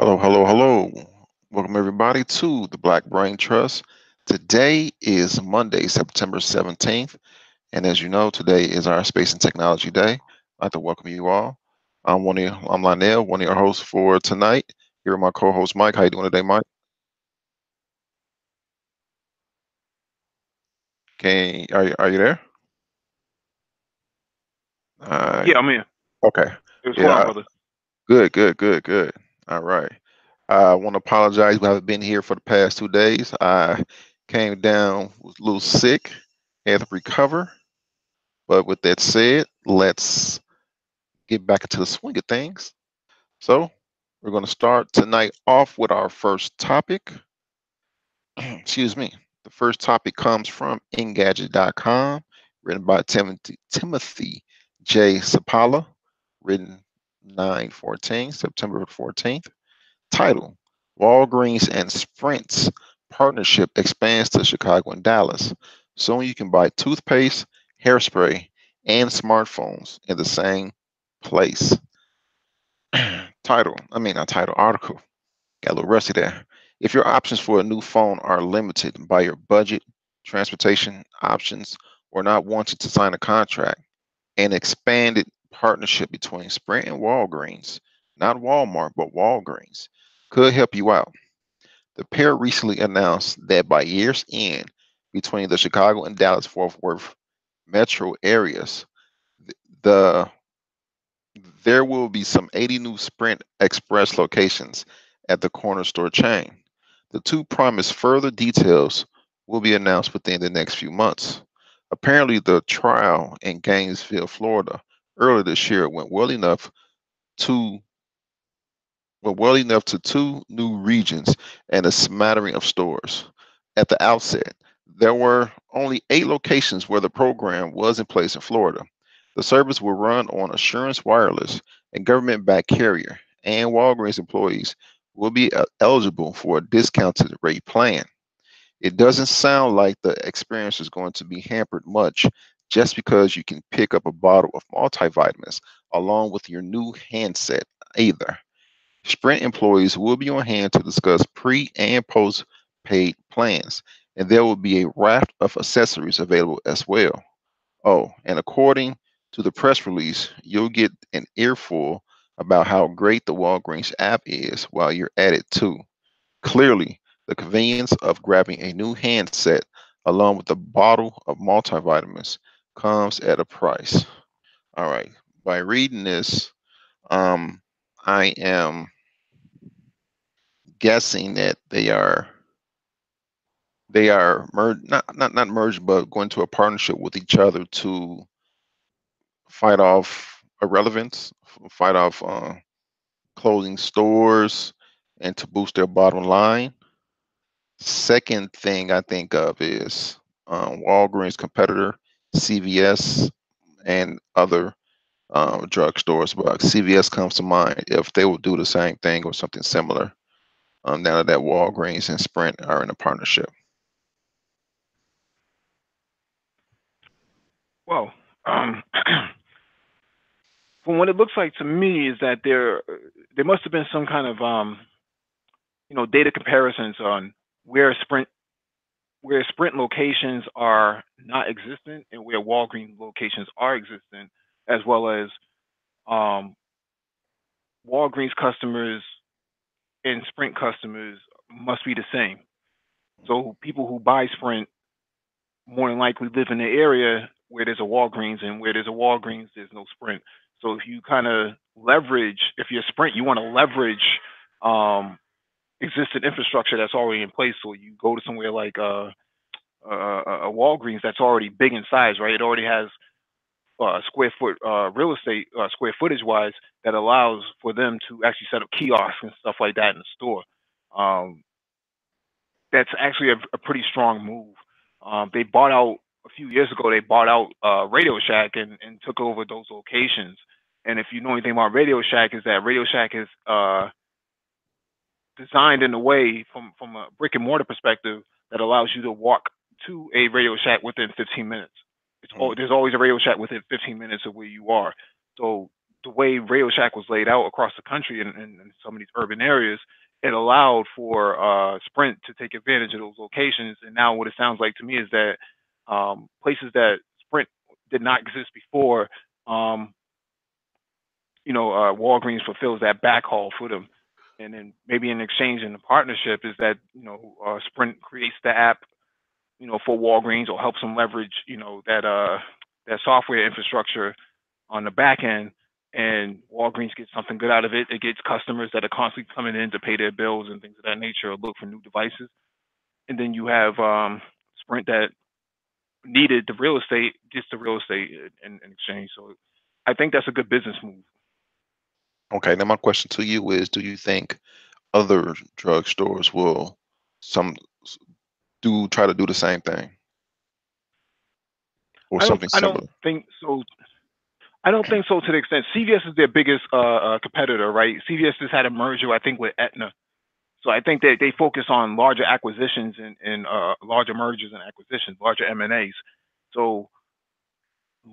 Hello, hello, hello. Welcome everybody to the Black Brain Trust. Today is Monday, September 17th, and as you know, today is our Space and Technology Day. I'd like to welcome you all. I'm Lionel, one of your hosts for tonight. Here with my co-host Mike. How you doing today, Mike? Are you there? Uh, Yeah, I'm in. okay. What's going on, Yeah. brother? Good, good, good, good. All right. I want to apologize. We haven't been here for the past 2 days. I came down, was a little sick, had to recover. But with that said, let's get back into the swing of things. So we're going to start tonight off with our first topic. Excuse me. The first topic comes from Engadget.com, written by Timothy J. Sapala, written 9/14, September 14th. Title: Walgreens and Sprint's partnership expands to Chicago and Dallas. Soon you can buy toothpaste, hairspray, and smartphones in the same place. Not title, article. Got a little rusty there. If your options for a new phone are limited by your budget, transportation options, or not wanting to sign a contract, an expanded partnership between Sprint and Walgreens, not Walmart, but Walgreens, could help you out. The pair recently announced that by year's end, between the Chicago and Dallas Fort Worth metro areas, the there will be some 80 new Sprint Express locations at the corner store chain. The two promise further details will be announced within the next few months. Apparently, the trial in Gainesville, Florida, earlier this year to went well enough to two new regions and a smattering of stores. At the outset, there were only 8 locations where the program was in place in Florida. The service will run on Assurance Wireless, a government backed carrier, and Walgreens employees will be eligible for a discounted rate plan. It doesn't sound like the experience is going to be hampered much just because you can pick up a bottle of multivitamins along with your new handset either. Sprint employees will be on hand to discuss pre and post paid plans, and there will be a raft of accessories available as well. Oh, and according to the press release, you'll get an earful about how great the Walgreens app is while you're at it too. Clearly, the convenience of grabbing a new handset along with a bottle of multivitamins comes at a price. All right. By reading this, I am guessing that they are not merged, but going to a partnership with each other to fight off irrelevance, fight off closing stores, and to boost their bottom line. Second thing I think of is Walgreens competitor CVS and other drugstores, but CVS comes to mind if they will do the same thing or something similar. Now that Walgreens and Sprint are in a partnership. Well, um, from what it looks like to me is that there must have been some kind of data comparisons on where Sprint where Sprint locations are not existent and where Walgreens locations are existent, as well as um, Walgreens customers and Sprint customers must be the same. So people who buy Sprint more than likely live in the area where there's a Walgreens, and where there's a Walgreens, there's no Sprint. So if you kind of leverage, if you're Sprint, you want to leverage um, existing infrastructure that's already in place. So you go to somewhere like a Walgreens that's already big in size, right? It already has square foot real estate, square footage wise, that allows for them to actually set up kiosks and stuff like that in the store. Um, that's actually a pretty strong move. They bought out a few years ago. They bought out Radio Shack and took over those locations. And if you know anything about Radio Shack, is that Radio Shack is designed in a way from a brick and mortar perspective that allows you to walk to a Radio Shack within 15 minutes. Mhm. There's always a Radio Shack within 15 minutes of where you are. So the way Radio Shack was laid out across the country in some of these urban areas, it allowed for Sprint to take advantage of those locations. And now what it sounds like to me is that places that Sprint did not exist before, um, Walgreens fulfills that backhaul for them. And then maybe in exchange in the partnership is that, Sprint creates the app, for Walgreens or helps them leverage, that software infrastructure on the back end, and Walgreens gets something good out of it. It gets customers that are constantly coming in to pay their bills and things of that nature, or look for new devices. And then you have Sprint that needed the real estate, gets the real estate in exchange. So I think that's a good business move. Okay, now my question to you is, do you think other drugstores will some do try to do the same thing or I don't something I don't similar? think so. I don't think so to the extent CVS is their biggest competitor, right? CVS just had a merger, I think, with Aetna. So I think that they focus on larger acquisitions and larger mergers and acquisitions, larger M&As. So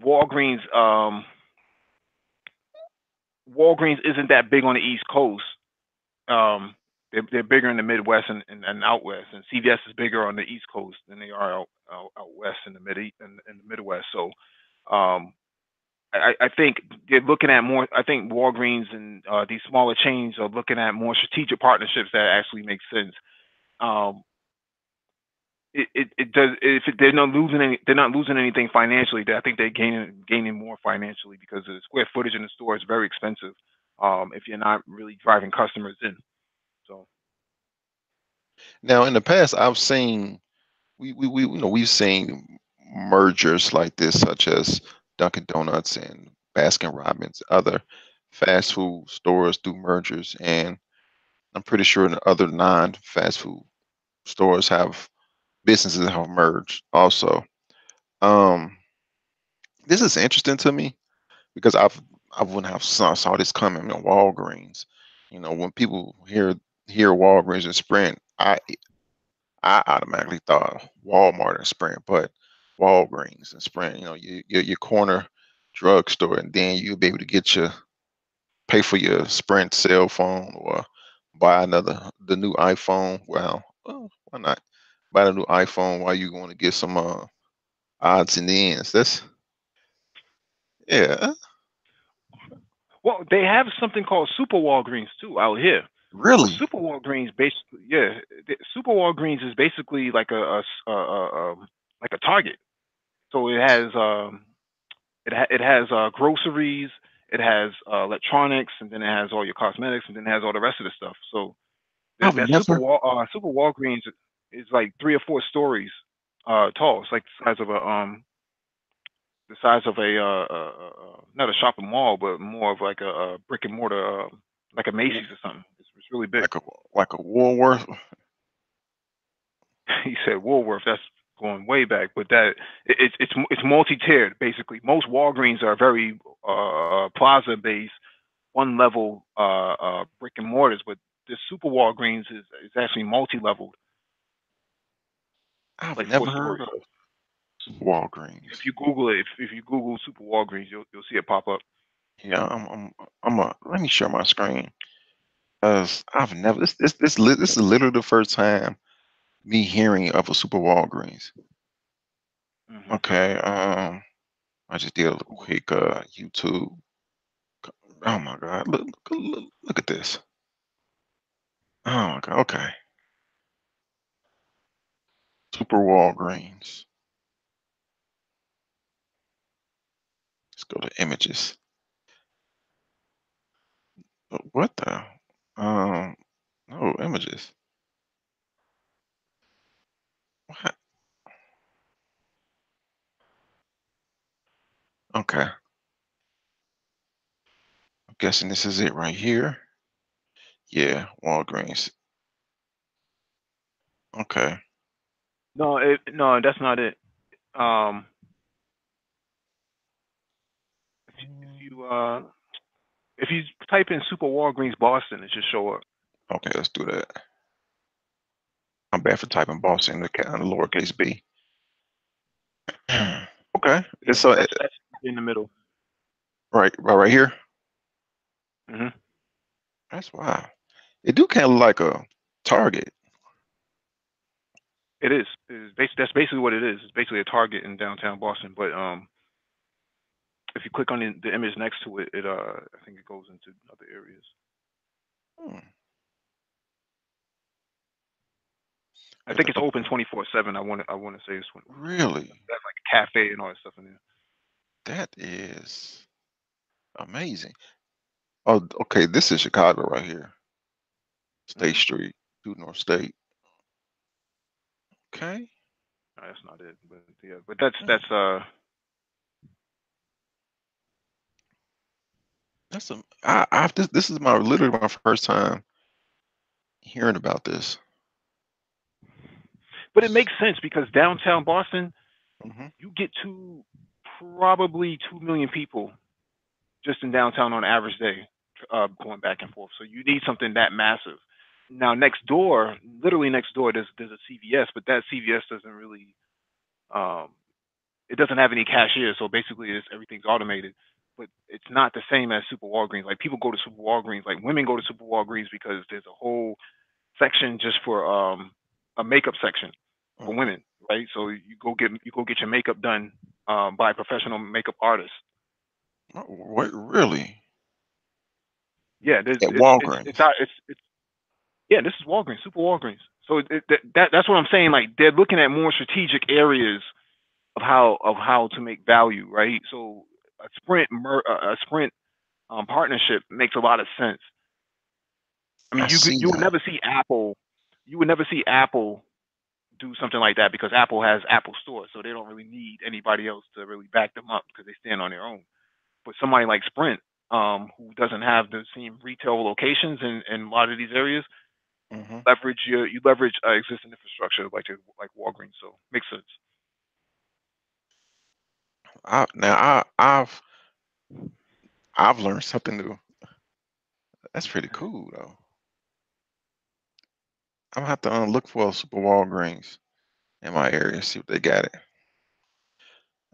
Walgreens, Walgreens isn't that big on the East Coast. They're bigger in the Midwest and out west, and CVS is bigger on the East Coast than they are out west in the in the Midwest. So um, I think they're looking at more. I think Walgreens and these smaller chains are looking at more strategic partnerships that actually make sense. Um, it does if they're not losing anything financially. I think they're gaining more financially because the square footage in the store is very expensive. If you're not really driving customers in, so Now, in the past, I've seen we've seen mergers like this, such as Dunkin' Donuts and Baskin Robbins, other fast food stores do mergers, and I'm pretty sure the other non-fast food stores have businesses that have merged also. Um, this is interesting to me because I wouldn't have saw this coming in Walgreens. When people hear Walgreens and Sprint, I automatically thought Walmart and Sprint, but Walgreens and Sprint, your corner drugstore, and then you'll be able to pay for your Sprint cell phone or buy the new iPhone. Well, why not buy the new iPhone while you're going to get some odds and ends? That's yeah, well, they have something called Super Walgreens too out here. So really. Super Walgreens, basically, yeah, Super Walgreens is basically like like a Target. So it has groceries, it has electronics, and then it has all your cosmetics, and then it has all the rest of the stuff. So I've that never. Super Walgreens is like 3 or 4 stories tall. It's like the size of a not a shopping mall, but more of like a brick and mortar, like a Macy's or something. It's really big. like a like a Woolworth. He said Woolworth. That's going way back, but it's multi-tiered basically. Most Walgreens are very plaza-based, one level brick and mortars, but this Super Walgreens is actually multi-leveled, I've like four never heard stories. of Super If Walgreens. you Google it, if you Google Super Walgreens, you'll see it pop up. Yeah, let me share my screen. I've never this is literally the first time me hearing of a Super Walgreens. Hmm. Okay, I just did a little quick YouTube. Oh my God, look at this. Oh my God, okay. Super Walgreens. Let's go to images. What the? Um, no images. What? Okay, I'm guessing this is it right here. Yeah, Walgreens. Okay. No, that's not it. Um, if if you type in Super Walgreens Boston, it should show up. Okay, let's do that. I'm bad for typing boss in the lowercase b. Okay, Yeah, it's so that's in the middle. right here. Hmm. That's wow. It do kind of look like a Target. It is. That's basically what it is. It's basically a Target in downtown Boston. But if you click on the image next to it, I think it goes into other areas. Hmm. I At think the- it's open 24/7. I want to say it's Really? that's like a cafe and all that stuff in there. That is amazing. Oh, okay. This is Chicago right here. State Hmm. Street, due North State. Okay. No, that's not it. But yeah, but that's Hmm. that's That's a. I've this is my literally my first time hearing about this. but it makes sense because downtown Boston, Hmm. you get to probably 2 million people just in downtown on an average day, going back and forth. So you need something that massive. Now next door, literally next door, there's a CVS, but that CVS doesn't really um, it doesn't have any cashiers, so basically everything's automated. But it's not the same as Super Walgreens. Like people go to Super Walgreens, like women go to Super Walgreens because there's a whole section just for a makeup section for Hmm. women, right? So you go get your makeup done by a professional makeup artist. What really? Yeah, there's At it's Walgreens. out it's yeah, this is Walgreens, Super Walgreens. So that's what I'm saying. Like they're looking at more strategic areas of how to make value, right? So a Sprint partnership makes a lot of sense. I I mean, see you would now. never see Apple, you would never see Apple do something like that because Apple has Apple Store, so they don't really need anybody else to really back them up because they stand on their own. But somebody like Sprint, who doesn't have the same retail locations in a lot of these areas, Hmm. you leverage existing infrastructure like Walgreens, so makes sense. I've learned something new. That's pretty cool though. I'm gonna have to look for a Super Walgreens in my area, see what they got it.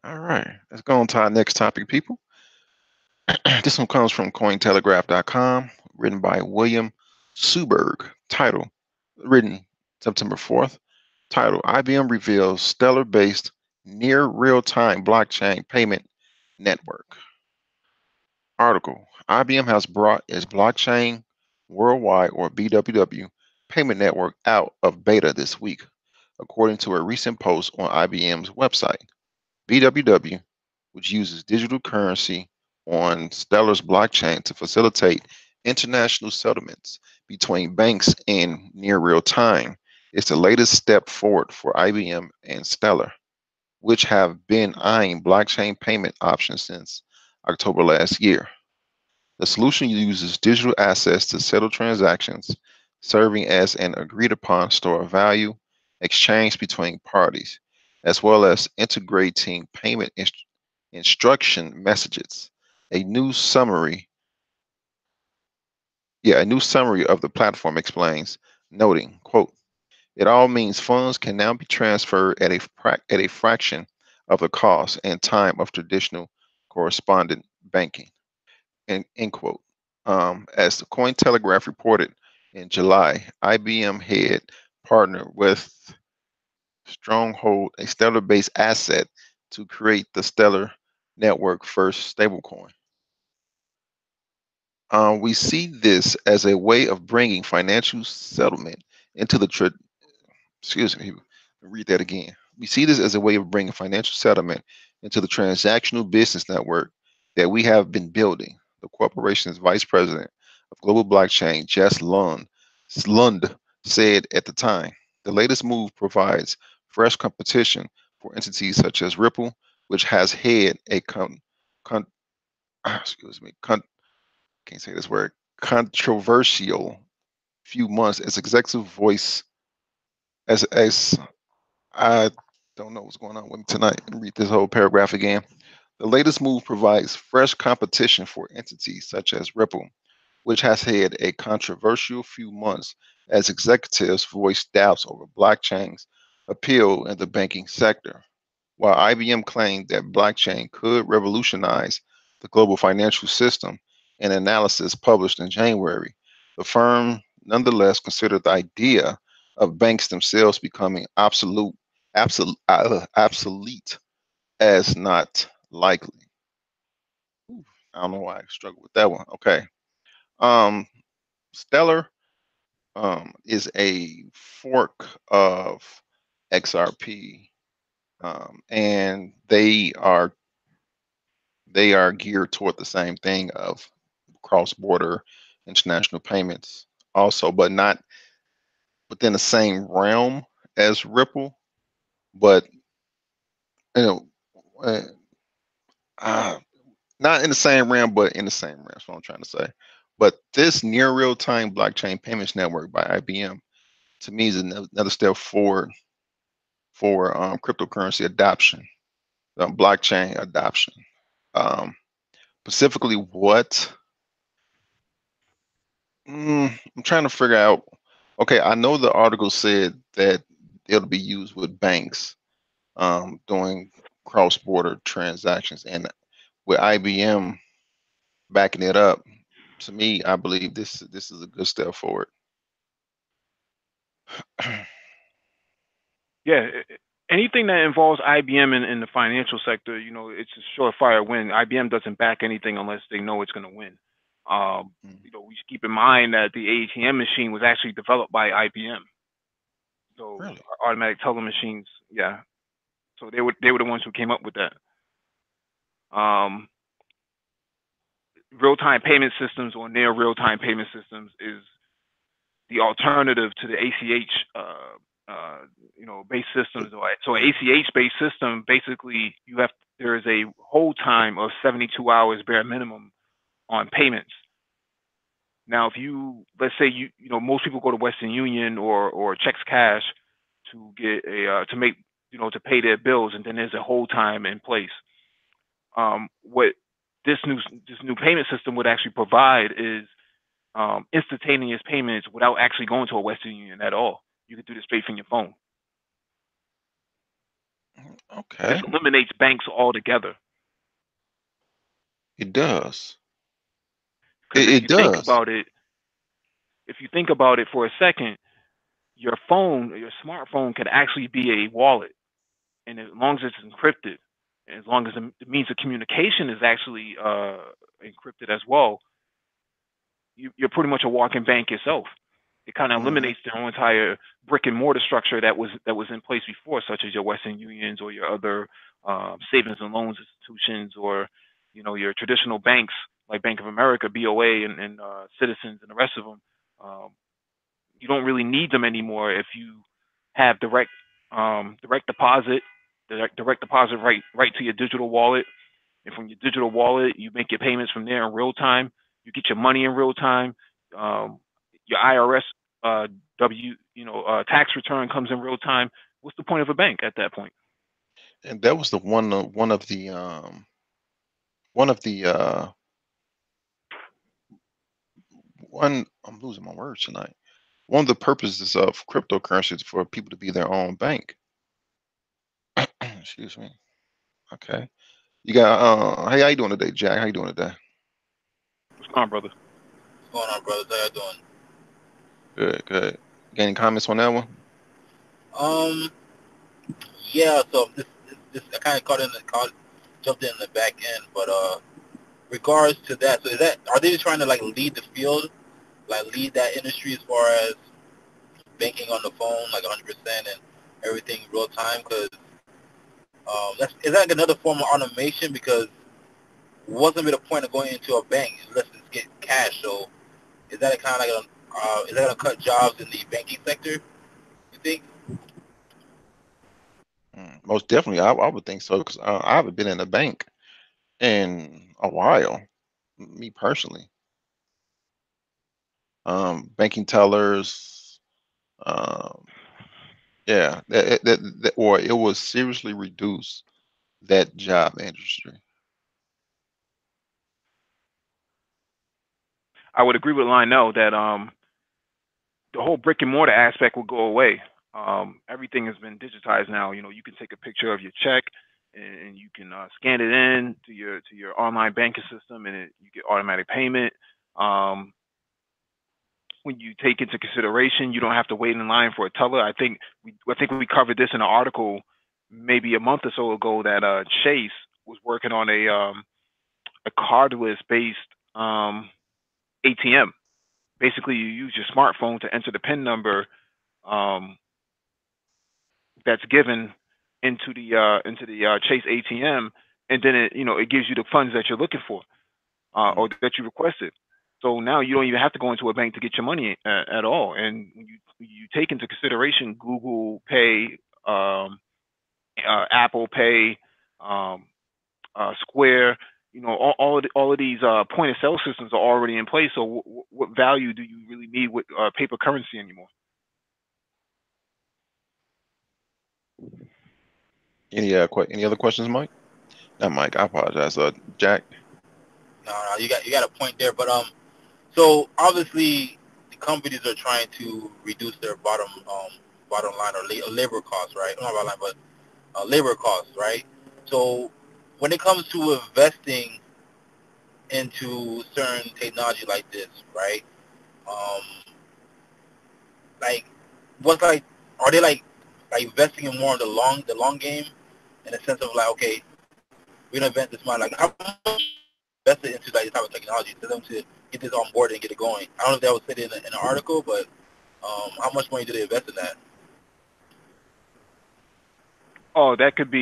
All right, let's go on to our next topic, people. This one comes from Cointelegraph.com, written by William Suberg. Title, written September 4th. Title, IBM reveals Stellar-based near real-time blockchain payment network. Article, IBM has brought its blockchain worldwide or BWW payment network out of beta this week, according to a recent post on IBM's website. BWW, which uses digital currency on Stellar's blockchain to facilitate international settlements between banks in near real time, is the latest step forward for IBM and Stellar, which have been eyeing blockchain payment options since October last year. The solution uses digital assets to settle transactions, serving as an agreed upon store of value exchange between parties, as well as integrating payment instruction messages. A new summary, a new summary of the platform explains, noting, quote, it all means funds can now be transferred at a fraction of the cost and time of traditional correspondent banking. End quote. As the Cointelegraph reported in July, IBM had partnered with Stronghold, a Stellar-based asset, to create the Stellar Network First stablecoin. We see this as a way of bringing financial settlement into the excuse me, read that again. We see this as a way of bringing financial settlement into the transactional business network that we have been building. The corporation's vice president of global blockchain, Lund, said at the time. The latest move provides fresh competition for entities such as Ripple, which has had a con, excuse me, can't say this word, controversial few months as executive voice as I don't know what's going on with me tonight. Let me read this whole paragraph again. The latest move provides fresh competition for entities such as Ripple, which has had a controversial few months as executives voiced doubts over blockchain's appeal in the banking sector. While IBM claimed that blockchain could revolutionize the global financial system, an analysis published in January. The firm nonetheless considered the idea of banks themselves becoming obsolete as not likely. I don't know why I struggled with that one. Okay. Um, Stellar is a fork of XRP, and they are geared toward the same thing of cross-border international payments, also, but not within the same realm as Ripple, but you know, uh, uh, not in the same realm, but in the same realm. That's what I'm trying to say. But this near real-time blockchain payments network by IBM to me is another step forward for cryptocurrency adoption, blockchain adoption. Um, Specifically, what I'm trying to figure out. Okay, I know the article said that it'll be used with banks doing cross-border transactions, and with IBM backing it up, to me, I believe this is a good step forward. Yeah, anything that involves IBM in the financial sector, it's a surefire win. IBM doesn't back anything unless they know it's going to win. We should keep in mind that the ATM machine was actually developed by IBM. So Really? automatic teller machines, yeah. So they were the ones who came up with that. Um, Real-time payment systems or near real-time payment systems is the alternative to the ACH based systems. So ACH based system, basically there is a hold time of 72 hours bare minimum on payments. Now, if let's say most people go to Western Union or Checks Cash to get to make to pay their bills, and then there's a hold time in place. What this new payment system would actually provide is instantaneous payments without actually going to a Western Union at all. You can do this straight from your phone. This Okay, eliminates banks altogether. it does. Because It, if it you think does. about it, if you think about it for a second, your phone, your smartphone, can actually be a wallet, and as long as it's encrypted, and as long as the means of communication is actually encrypted as well, you're pretty much a walking bank yourself. It kind of Hmm. eliminates their whole entire brick and mortar structure that was in place before, such as your Western Unions or your other savings and loans institutions, or your traditional banks like Bank of America, BOA, and Citizens, and the rest of them. Um, you don't really need them anymore if you have direct deposit, direct deposit right to your digital wallet, and from your digital wallet, you make your payments from there in real time. You get your money in real time. Um, your IRS tax return comes in real time. What's the point of a bank at that point? And that was the one of the one. I'm losing my words tonight. One of the purposes of cryptocurrency is for people to be their own bank. Excuse me. Okay. You got hey, how you doing today, Jack? How you doing today? What's going on, brother? What's going on, brothers? How you doing? Good, good. Got any comments on that one? Um, yeah. So this I kind of jumped in the back end, but regards to that, so are they trying to like lead the field, like lead that industry as far as banking on the phone, like 100% and everything real time? Because is that like another form of automation? Because wasn't it a point of going into a bank unless it's get cash? So is that kind of like is that gonna cut jobs in the banking sector? You think? Most definitely, I would think so because I haven't been in a bank in a while. Me personally, banking tellers, um, yeah, or it will seriously reduce that job industry. I would agree with Lionel that the whole brick and mortar aspect will go away. Everything has been digitized now. You can take a picture of your check, and you can scan it in to your online banking system, and you get automatic payment. Um, when you take into consideration, you don't have to wait in line for a teller. I think we covered this in an article maybe a month or so ago that Chase was working on a cardless based ATM. Basically, you use your smartphone to enter the PIN number um, that's given into the Chase ATM, and then it gives you the funds that you're looking for or that you requested. So now you don't even have to go into a bank to get your money at all. And when you take into consideration Google Pay, Apple Pay, um, Square, all of these point of sale systems are already in place. So what value do you really need with paper currency anymore? Any other questions, Mike? Not Mike. I apologize. Jack. No, you got a point there, but so obviously the companies are trying to reduce their bottom line or labor costs, right? Not bottom line, but labor costs, right? So when it comes to investing into certain technology like this, right? Um, like, what's like, are they like investing in more in the long game, in the sense of like, okay, we're gonna invest this money. Like, how much invested into like this type of technology for them to get this on board and get it going? I don't know if that was said in an article, but how much money do they invest in that? Oh, that could be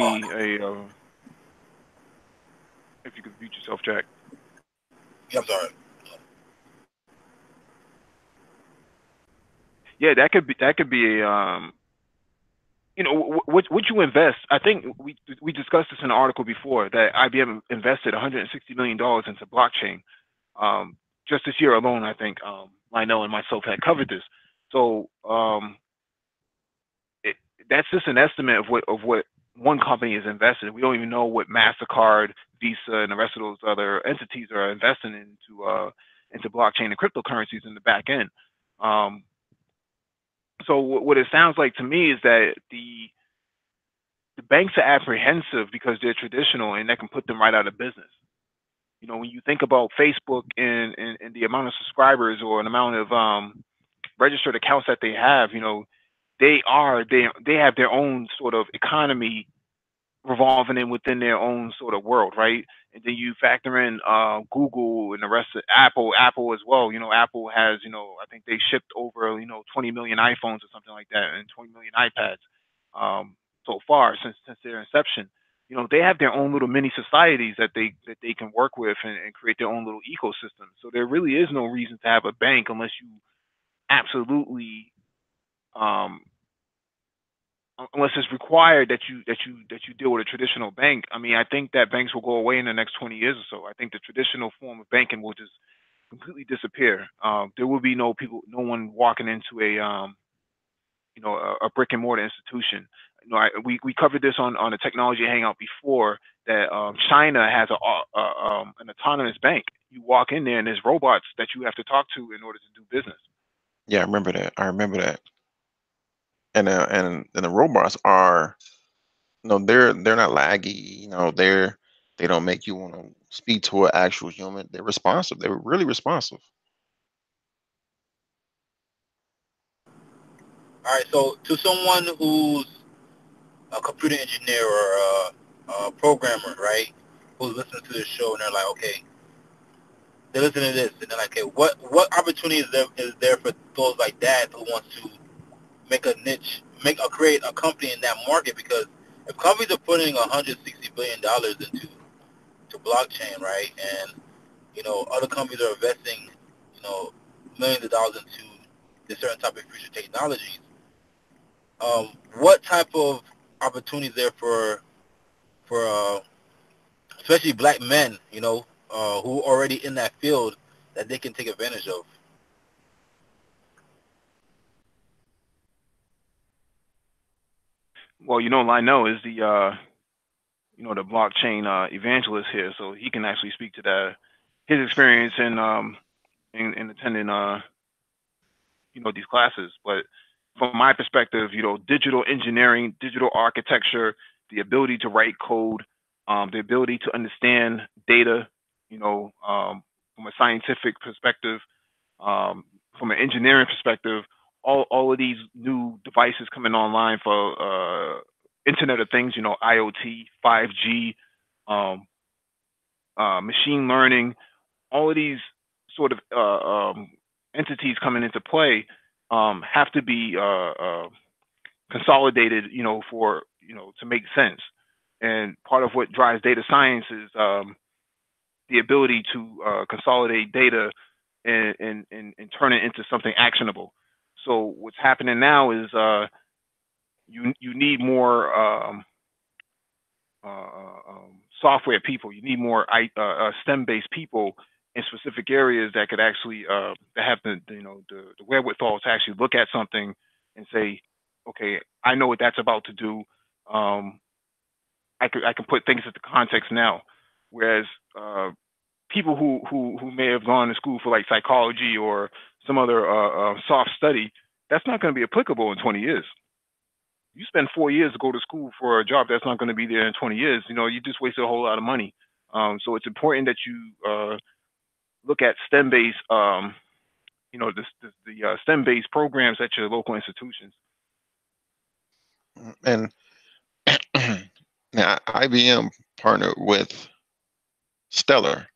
if you could mute yourself, Jack. Yeah, I'm sorry. Yeah, that could be a what you invest. I think we discussed this in an article before that IBM invested 160 million dollars into blockchain. Just this year alone, I think Lionel and myself had covered this. So it, that's just an estimate of what one company is invested in. We don't even know what Mastercard, Visa, and the rest of those other entities are investing into blockchain and cryptocurrencies in the back end. Um, so what it sounds like to me is that the banks are apprehensive because they're traditional and that can put them right out of business. When you think about Facebook and the amount of subscribers or an amount of registered accounts that they have, they have their own sort of economy revolving in within their own sort of world, right? And then you factor in Google and the rest of Apple as well. Apple has, I think they shipped over, 20 million iPhones or something like that, and 20 million iPads so far since their inception. They have their own little mini societies that they can work with and create their own little ecosystem. So there really is no reason to have a bank unless you absolutely um, unless it's required that you deal with a traditional bank. I mean, I think that banks will go away in the next 20 years or so. I think the traditional form of banking will just completely disappear. There will be no one walking into a brick and mortar institution. We covered this on a technology hangout before that China has an autonomous bank. You walk in there and there's robots that you have to talk to in order to do business. Yeah, I remember that. I remember that. And the robots are, they're not laggy. They don't make you want to speak to an actual human. They're responsive. They're really responsive. All right, so to someone who's a computer engineer or a programmer, right, who's listening to this show and they're like, okay, they're listening to this and they're like, okay, what opportunity is there for those like that who wants to make a niche, create a company in that market? Because if companies are putting $160 billion into blockchain, right, and other companies are investing, millions of dollars into this certain type of future technologies, what type of opportunities there for especially black men, who are already in that field that they can take advantage of? Well, Lionel is the blockchain evangelist here, so he can actually speak to his experience in attending these classes. But from my perspective, digital engineering, digital architecture, the ability to write code, the ability to understand data, you know, from a scientific perspective, um, from an engineering perspective, all of these new devices coming online for Internet of Things, you know, IoT, 5G, um, machine learning, all of these sort of entities coming into play have to be consolidated, you know, for to make sense. And part of what drives data science is the ability to consolidate data and turn it into something actionable. So what's happening now is you need more software people. You need more STEM-based people in specific areas that could actually that have the wherewithal to actually look at something and say, okay, I know what that's about to do. Um, I can put things into context now, whereas people who may have gone to school for like psychology or some other soft study, that's not going to be applicable in 20 years. You spend 4 years to go to school for a job that's not going to be there in 20 years. You know, you just wasted a whole lot of money. So it's important that you look at STEM-based, the STEM-based programs at your local institutions. And now IBM partnered with Stellar,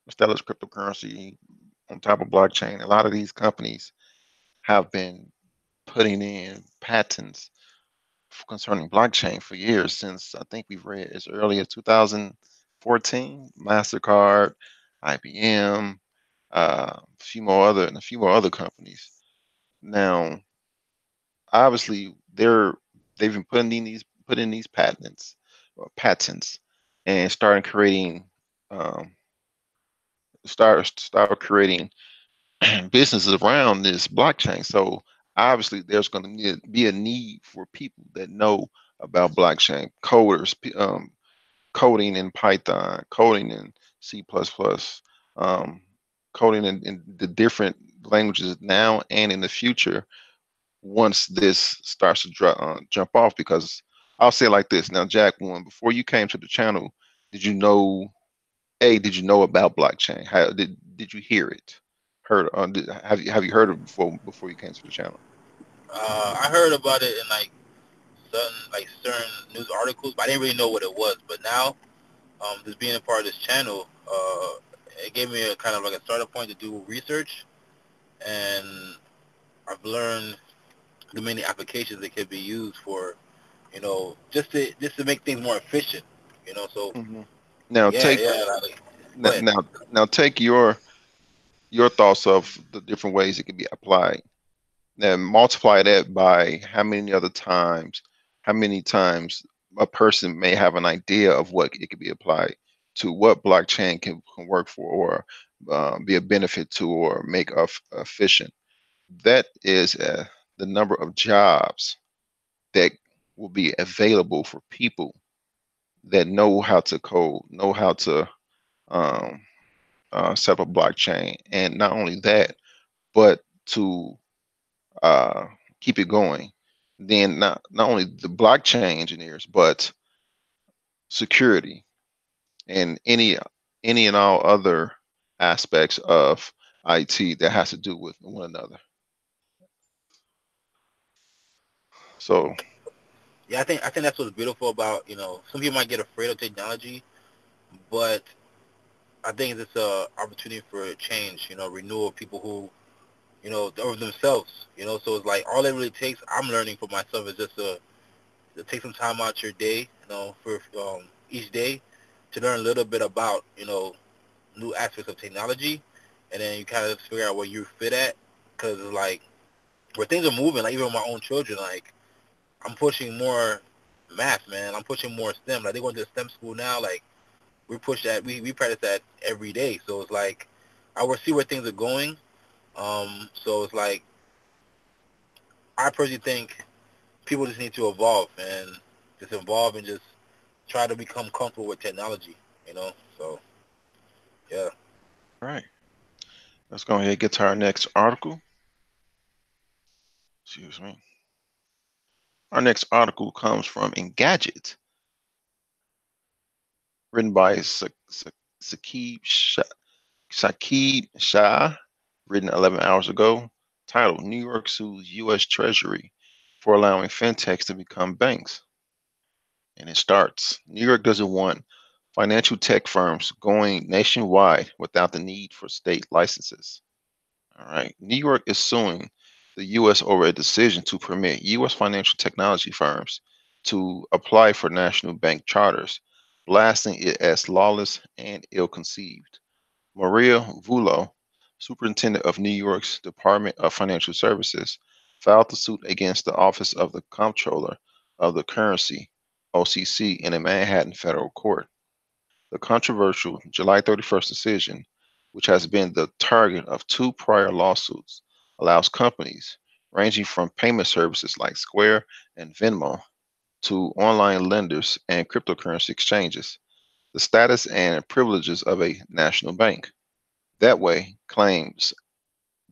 Stellar's cryptocurrency on top of blockchain. A lot of these companies have been putting in patents concerning blockchain for years, since I think we've read as early as 2014. MasterCard, IBM, a few more other companies. Now, obviously, they've been putting these patents, and starting creating um, start creating businesses around this blockchain. So obviously, there's going to be a need for people that know about blockchain, coders, coding in Python, coding in C++, um, coding in the different languages now and in the future, once this starts to jump off. Because I'll say it like this. Now, Jack, one, before you came to the channel, did you know did you know about blockchain? How did you hear it? Heard? Have you heard of it before you came to the channel? I heard about it in certain news articles, but I didn't really know what it was. But now, just being a part of this channel, it gave me a kind of like a starting point to do research, and I've learned the many applications that can be used for, just to make things more efficient. So Hmm. Now yeah, take yeah. Go now ahead. now now take your thoughts of the different ways it can be applied. Then multiply that by how many times a person may have an idea of what it could be applied to, what blockchain can work for, or be a benefit to, or make efficient. That is the number of jobs that will be available for people that know how to code, know how to um, set up a blockchain, and not only that, but to uh, keep it going. Then not only the blockchain engineers, but security and any and all other aspects of IT that has to do with one another. So, Yeah, I think that's what's beautiful about some people might get afraid of technology, but I think it's a opportunity for change. Renewal. People who of themselves. So it's like all it really takes. I'm learning for myself is just to take some time out your day. For each day to learn a little bit about new aspects of technology, and then you kind of figure out where you fit at. Because like where things are moving, like even with my own children, like I'm pushing more math, man. I'm pushing more STEM. Like they go to STEM school now. Like we practice that every day. So it's like I will see where things are going. So it's like I personally think people just need to evolve and just evolve and just try to become comfortable with technology. So yeah. all right, let's go ahead and get to our next article. Excuse me. Our next article comes from Engadget. written by Saqib Shakib Shah, written 11 hours ago, titled New York sues U.S. Treasury for allowing fintechs to become banks. And it starts New York doesn't want financial tech firms going nationwide without the need for state licenses. All right. New York is suing the U.S. over a decision to permit U.S. financial technology firms to apply for national bank charters, blasting it as lawless and ill conceived. Maria Vullo, superintendent of New York's Department of Financial Services, filed the suit against the Office of the Comptroller of the Currency, OCC, in a Manhattan federal court. The controversial July 31st decision, which has been the target of two prior lawsuits, allows companies ranging from payment services like Square and Venmo to online lenders and cryptocurrency exchanges the status and privileges of a national bank. That way, claim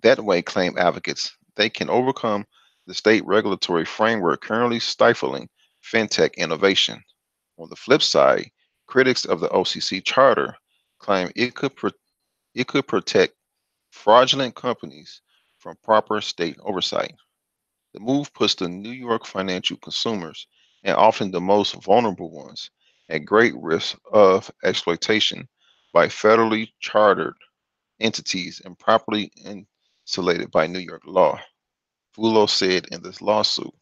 advocates, they can overcome the state regulatory framework currently stifling fintech innovation. On the flip side, critics of the OCC charter claim it could protect fraudulent companies from proper state oversight. The move puts the New York financial consumers, and often the most vulnerable ones, at great risk of exploitation by federally chartered entities improperly insulated by New York law, Vullo said in this lawsuit,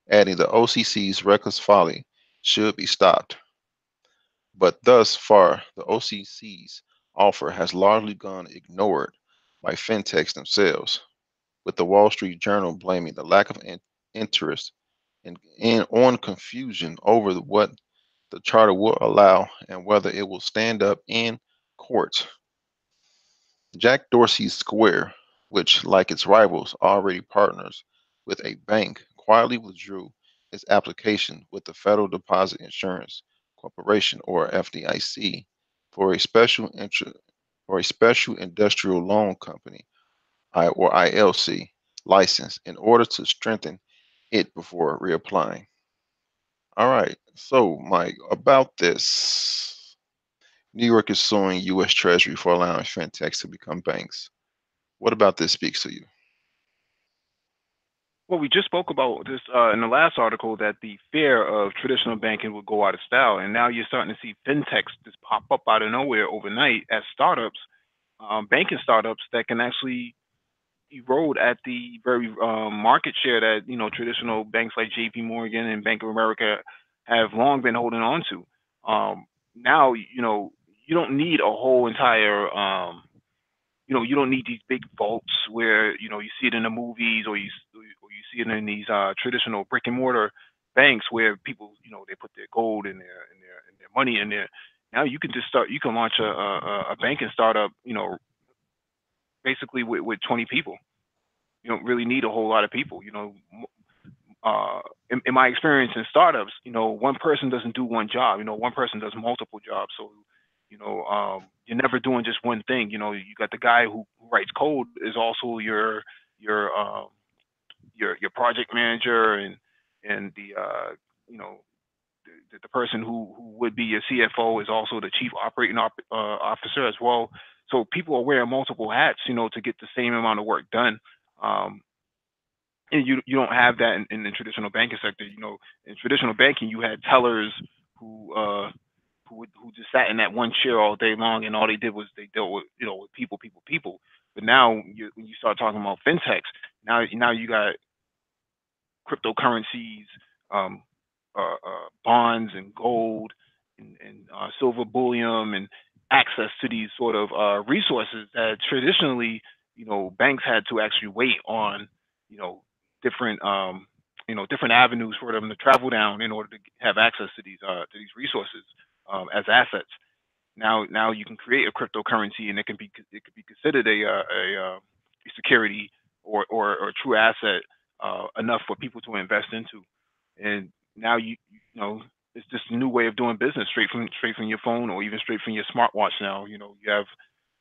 adding the OCC's reckless folly should be stopped. But thus far, the OCC's offer has largely gone ignored by fintechs themselves, with the Wall Street Journal blaming the lack of interest and on confusion over what the charter will allow and whether it will stand up in court. Jack Dorsey's Square, which, like its rivals, already partners with a bank, quietly withdrew its application with the Federal Deposit Insurance Corporation, or FDIC, for a special industrial loan company, or ILC, license in order to strengthen it before reapplying. All right, so Mike, about this, New York is suing U.S. Treasury for allowing fintechs to become banks. What about this speaks to you? Well, we just spoke about this in the last article that the fear of traditional banking would go out of style, and now you're starting to see fintechs just pop up out of nowhere overnight as startups, banking startups that can actually erode at the very market share that traditional banks like J.P. Morgan and Bank of America have long been holding on to. Now you don't need a whole entire you don't need these big vaults where you see it in the movies or you see it in these traditional brick and mortar banks where people they put their gold in their money in there. Now you can launch a banking startup basically with 20 people. You don't really need a whole lot of people. In my experience in startups, one person doesn't do one job. One person does multiple jobs. So, you're never doing just one thing. You got the guy who writes code is also your your project manager and you know the person who would be your CFO is also the chief operating officer as well. So people are wearing multiple hats, to get the same amount of work done. Um, and you don't have that in the traditional banking sector. In traditional banking, you had tellers who who just sat in that one chair all day long, and all they did was they dealt with with people. But now when you start talking about fintechs, now you got cryptocurrencies, um, bonds, and gold, and silver bullion, and access to these sort of resources that traditionally, banks had to actually wait on, you know, different, different avenues for them to travel down in order to have access to these resources as assets. Now you can create a cryptocurrency, and it could be considered a security or a true asset enough for people to invest into. And now it's just a new way of doing business straight from your phone or even straight from your smartwatch. Now you have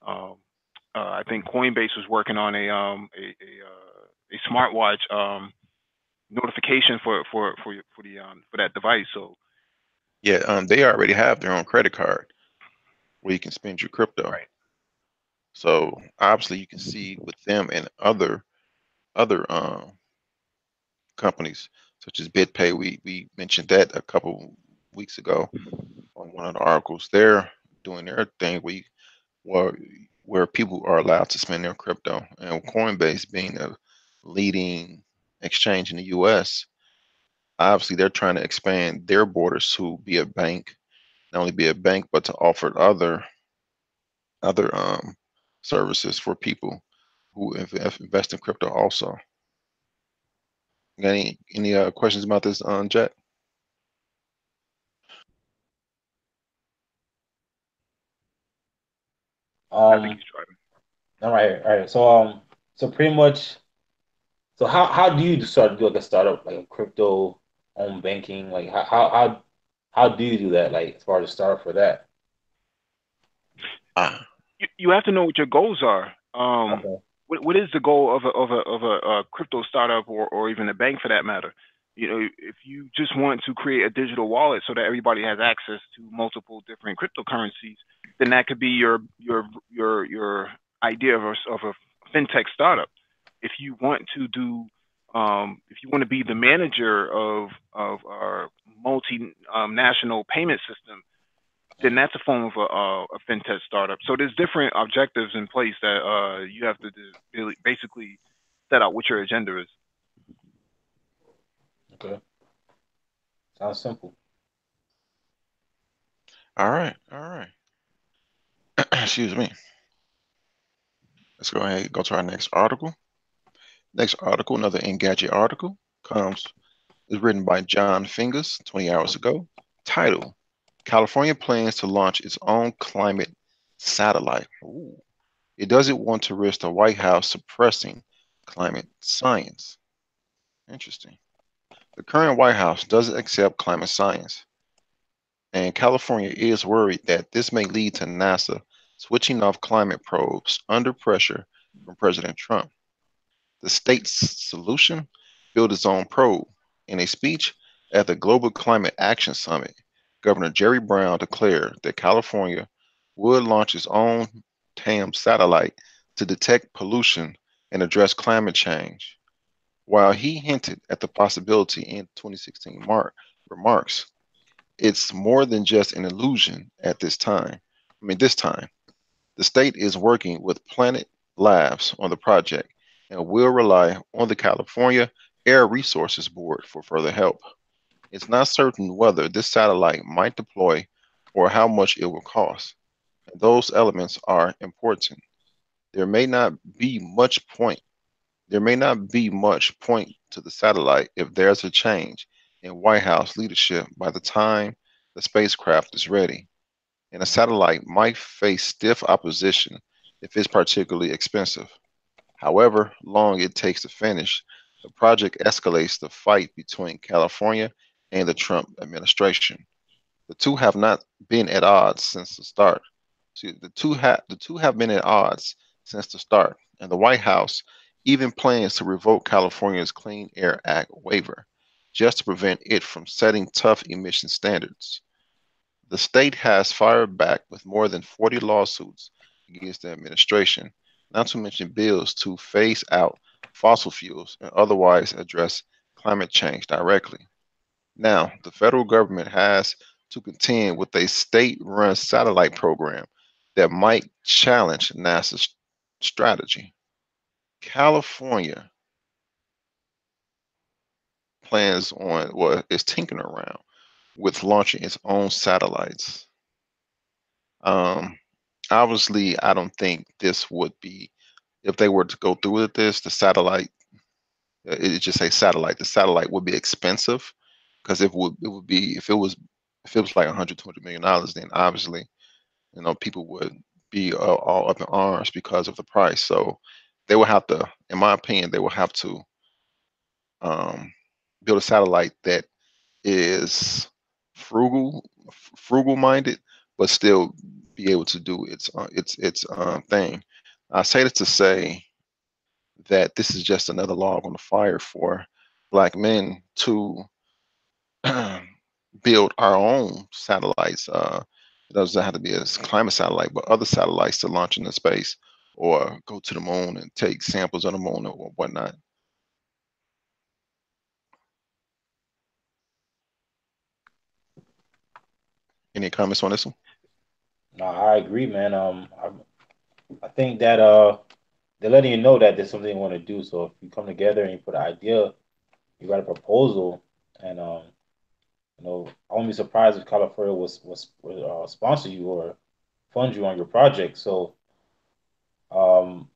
um, I think Coinbase was working on a smartwatch notification for that device. So Yeah, they already have their own credit card. where you can spend your crypto. Right. So obviously, you can see with them and other companies such as BitPay. We mentioned that a couple weeks ago on one of the articles. They're doing their thing where where people are allowed to spend their crypto, and Coinbase being a leading exchange in the U.S. Obviously, they're trying to expand their borders to be a bank, not only be a bank, but to offer other services for people who invest in crypto also. Got any questions about this, Jack? I think Um, he's driving. all right, all right. So pretty much, so how do you start to do like a startup, like a crypto home banking? Like how do you do that? Like as far as start for that? Ah, You have to know what your goals are. Okay. What is the goal of a crypto startup or even a bank for that matter? You know, if you just want to create a digital wallet so that everybody has access to multiple different cryptocurrencies, then that could be your idea of a fintech startup. If you want to do if you want to be the manager of our multi national payment system, then that's a form of a fintech startup. So there's different objectives in place that you have to really basically set out what your agenda is. Okay. Sounds simple. all right, all right. Excuse me. Let's go ahead and go to our next article. Next article, another Engadget article, comes is written by John Fingers 20 hours ago. Title: California plans to launch its own climate satellite. Ooh. It doesn't want to risk the White House suppressing climate science. Interesting. The current White House doesn't accept climate science, and California is worried that this may lead to NASA switching off climate probes under pressure from President Trump. The state's solution: build its own probe. In a speech at the Global Climate Action Summit, Governor Jerry Brown declared that California would launch its own TAM satellite to detect pollution and address climate change. While he hinted at the possibility in 2016 remarks, it's more than just an illusion at this time. This time. The state is working with Planet Labs on the project and will rely on the California Air Resources Board for further help. It's not certain whether this satellite might deploy or how much it will cost. And those elements are important. There may not be much point. There may not be much point to the satellite if there's a change in White House leadership by the time the spacecraft is ready, and a satellite might face stiff opposition if it's particularly expensive. However long it takes to finish, the project escalates the fight between California and the Trump administration. The two have not been at odds since the start. See, the two have been at odds since the start, and the White House even plans to revoke California's Clean Air Act waiver just to prevent it from setting tough emission standards. The state has fired back with more than 40 lawsuits against the administration, not to mention bills to phase out fossil fuels and otherwise address climate change directly. Now, the federal government has to contend with a state run satellite program that might challenge NASA's strategy. California plans on, well, is tinkering around with launching its own satellites. Um, Obviously, I don't think this would be, if they were to go through with this, the satellite, it just say satellite, the satellite would be expensive because it would be, if it was like 100, $200 million, then obviously, people would be all up in arms because of the price. So they will have to, in my opinion, they will have to um, build a satellite that is frugal minded, but still be able to do its thing. I say this to say that this is just another log on the fire for black men to build our own satellites. It doesn't have to be a climate satellite, but other satellites to launch into space or go to the moon and take samples of the moon or whatnot. Any comments on this one? No, I agree, man. I think that they're letting you know that there's something you want to do. So if you come together and you put an idea, you got a proposal, and I wouldn't be surprised if California was sponsor you or fund you on your project. So um,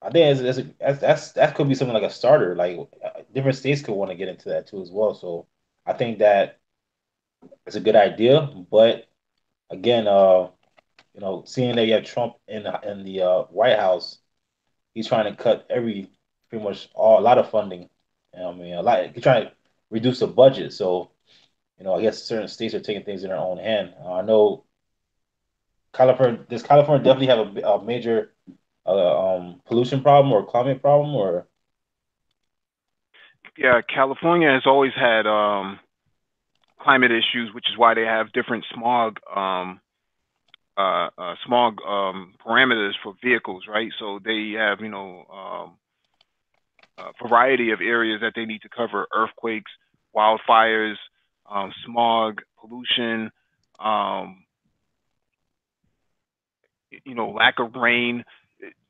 I think that could be something like a starter. Like different states could want to get into that too as well. So I think that it's a good idea. But again, seeing that you have Trump in the White House, he's trying to cut pretty much a lot of funding. I mean, a lot. He's trying to reduce the budget. So I guess certain states are taking things in their own hand. I know California. Does California definitely have a major pollution problem or climate problem or Yeah, California has always had climate issues, which is why they have different smog parameters for vehicles, right? So they have, a variety of areas that they need to cover: earthquakes, wildfires, smog, pollution, um, lack of rain.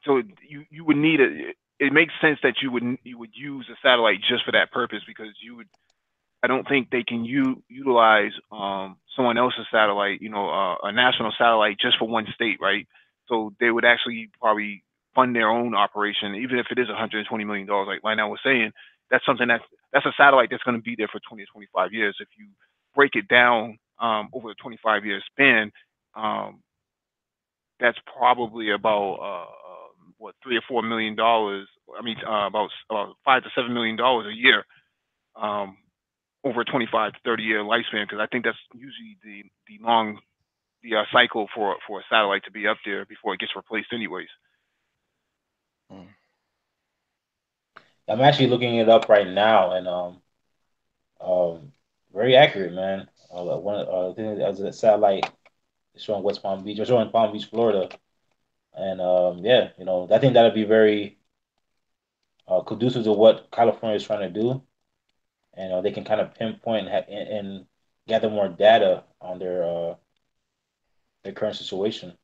So you would need a. It makes sense that you would use a satellite just for that purpose because you would. I don't think they can utilize someone else's satellite, a national satellite just for one state, right? So they would actually probably fund their own operation, even if it is $120 million, like Lionel was saying. That's something that's a satellite that's going to be there for 20 to 25 years. If you break it down over a 25-year span, um, that's probably about what $3 or $4 million. I mean, about $5 to $7 million a year. Um, over a 25 to 30 year lifespan because I think that's usually the cycle for a satellite to be up there before it gets replaced anyways. Mm. I'm actually looking it up right now and um very accurate, man. I think as a satellite showing West Palm Beach or showing Palm Beach, Florida, and yeah, I think that'd be very conducive to what California is trying to do, and they can kind of pinpoint and gather more data on their current situation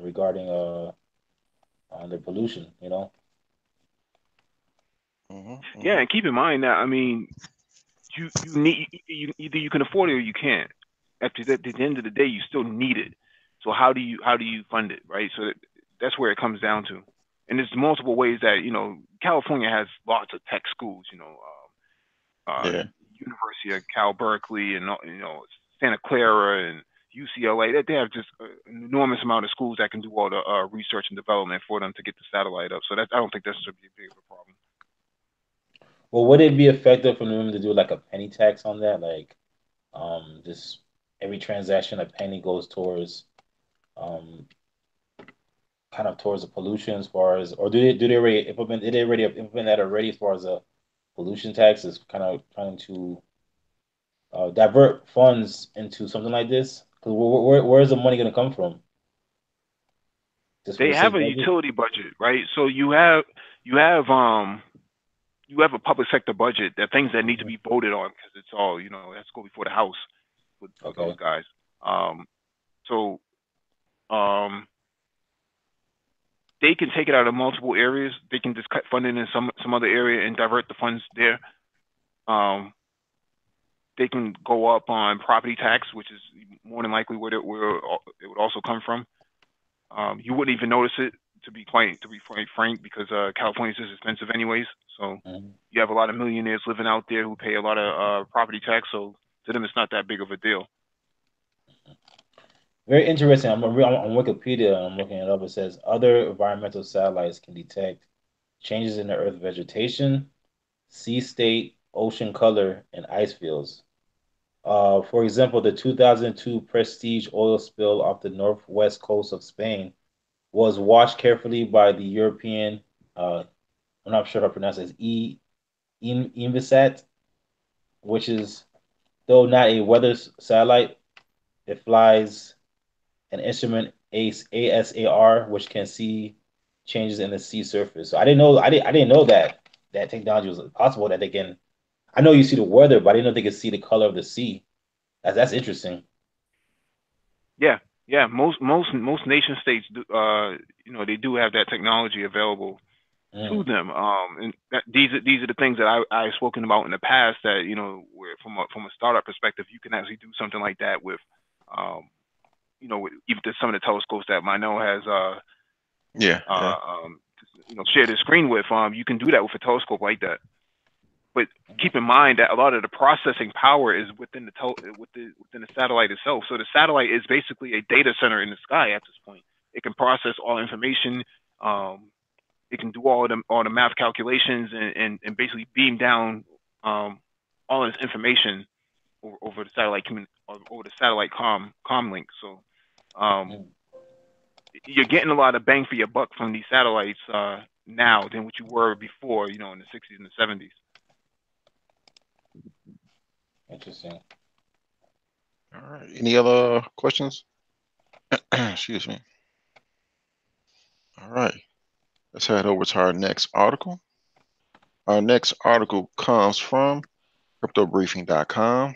regarding on their pollution. Hmm. Yeah, Hmm. and keep in mind that I mean you need either you can afford it or you can't. At the end of the day, you still need it. So how do you fund it, right? So that's where it comes down to. And there's multiple ways that California has lots of tech schools. Yeah. University of Cal Berkeley and Santa Clara and UCLA. They have just an enormous amount of schools that can do all the research and development for them to get the satellite up. So that I don't think that's should be a big of a problem. Well, would it be effective for them to do like a penny tax on that? Like, just every transaction a penny goes towards, um, kind of towards the pollution as far as, or do they already implement? Did they already implement that already as far as a pollution tax is kind of trying to divert funds into something like this? Because where is the money going to come from? Just for They the have state a budget? utility budget, right? So you have a public sector budget. There are things that need to Mhm. be voted on because it's all it has to go before the House with those Okay. guys. Um, so um, they can take it out of multiple areas. They can just cut funding in some other area and divert the funds there. Um, they can go up on property tax, which is more than likely where it would also come from. You wouldn't even notice it to be quite frank because California is just expensive anyways. So Mhm. you have a lot of millionaires living out there who pay a lot of property tax. So to them, it's not that big of a deal. Very interesting. I'm on Wikipedia and I'm looking it up. It says other environmental satellites can detect changes in the Earth vegetation, sea state, ocean color, and ice fields. For example, the 2002 Prestige oil spill off the northwest coast of Spain was watched carefully by the European. I'm not sure how to pronounce it. Invisat, which is though not a weather satellite. It flies an instrument ASAR, which can see changes in the sea surface. So I didn't know that that technology was possible. That they can. I know you see the weather, but I didn't know they could see the color of the sea. That's interesting. Yeah, yeah. Most nation states do, they do have that technology available to Mm, them. And these are the things that I've spoken about in the past that where from a startup perspective, you can actually do something like that with, um, with even some of the telescopes that Mino has Yeah, yeah. uh, um, shared his screen with. You can do that with a telescope like that. But mm, keep in mind that a lot of the processing power is within the satellite itself. So the satellite is basically a data center in the sky at this point. It can process all information. Um, it can do all the math calculations and basically beam down all this information over the over the satellite com link. So um, mm. you're getting a lot of bang for your buck from these satellites now than what you were before. In the '60s and the '70s. Interesting. All right. Any other questions? Excuse me. All right. Let's head over to our next article. Our next article comes from cryptobriefing.com,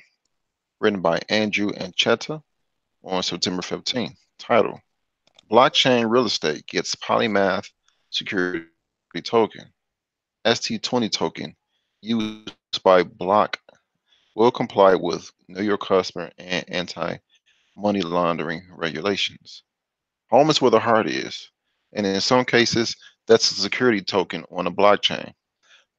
written by Andrew and Cheta on September 15th. Title: Blockchain Real Estate Gets Polymath Security Token. ST20 token used by Block will comply with Know Your Customer and anti money laundering regulations. Home is where the heart is, and in some cases, that's a security token on a blockchain.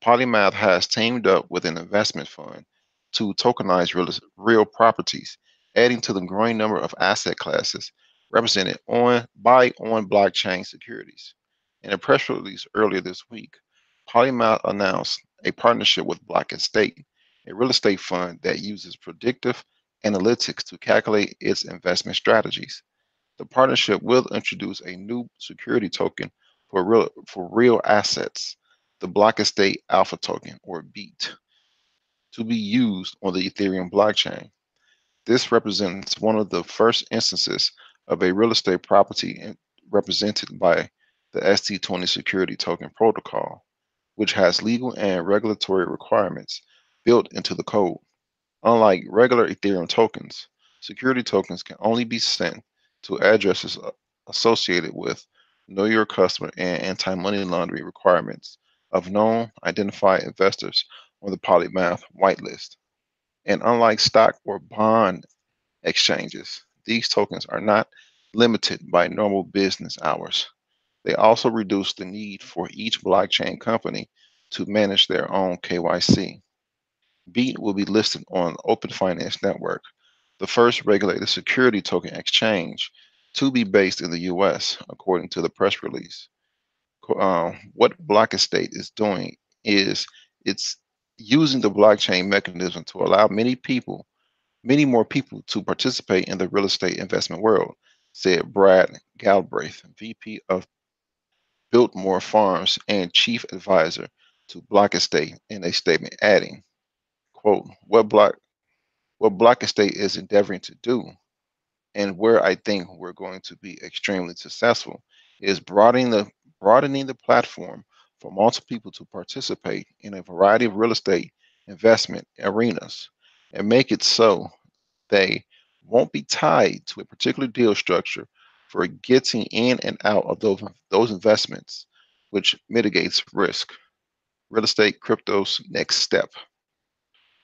Polymath has teamed up with an investment fund to tokenize real properties, adding to the growing number of asset classes represented on blockchain securities. In a press release earlier this week, Polymath announced a partnership with Block Estate, a real estate fund that uses predictive analytics to calculate its investment strategies. The partnership will introduce a new security token for real assets, the Block Estate Alpha Token, or BEAT, to be used on the Ethereum blockchain. This represents one of the first instances of a real estate property represented by the ST20 security token protocol, which has legal and regulatory requirements built into the code. Unlike regular Ethereum tokens, security tokens can only be sent to addresses associated with Know Your Customer and anti money laundering requirements of known identified investors on the Polymath whitelist. And unlike stock or bond exchanges, these tokens are not limited by normal business hours. They also reduce the need for each blockchain company to manage their own KYC. BEAT will be listed on Open Finance Network, the first regulated security token exchange to be based in the US, according to the press release. What Block Estate is doing is it's using the blockchain mechanism to allow many more people to participate in the real estate investment world, said Brad Galbraith, VP of Biltmore Farms and Chief Advisor to Block Estate, in a statement, adding, quote, what Block Estate is endeavoring to do, and where I think we're going to be extremely successful, is broadening the platform for multiple people to participate in a variety of real estate investment arenas and make it so they won't be tied to a particular deal structure for getting in and out of those investments, which mitigates risk. Real estate crypto's next step.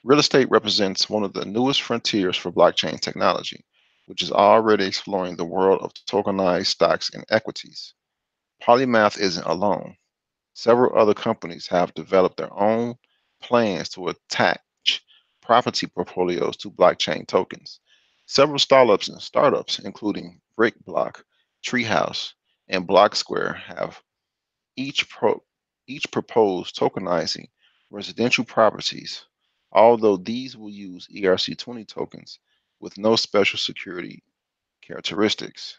Real estate represents one of the newest frontiers for blockchain technology, which is already exploring the world of tokenized stocks and equities. Polymath isn't alone. Several other companies have developed their own plans to attach property portfolios to blockchain tokens. Several startups, including BrickBlock, Treehouse, and BlockSquare, have each pro- each proposed tokenizing residential properties, although these will use ERC20 tokens with no special security characteristics.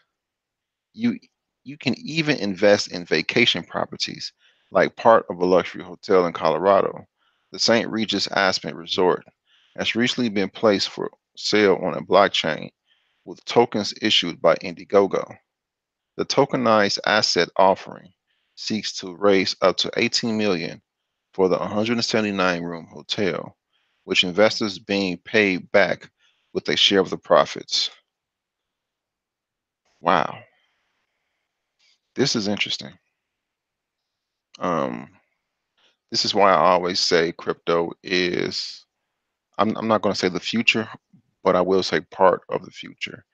You you can even invest in vacation properties like part of a luxury hotel in Colorado. The St. Regis Aspen Resort has recently been placed for sale on a blockchain with tokens issued by Indiegogo. The tokenized asset offering seeks to raise up to 18 million for the 179-room hotel, which investors being paid back with a share of the profits. Wow, this is interesting. Um, this is why I always say crypto is, I'm not going to say the future, but I will say part of the future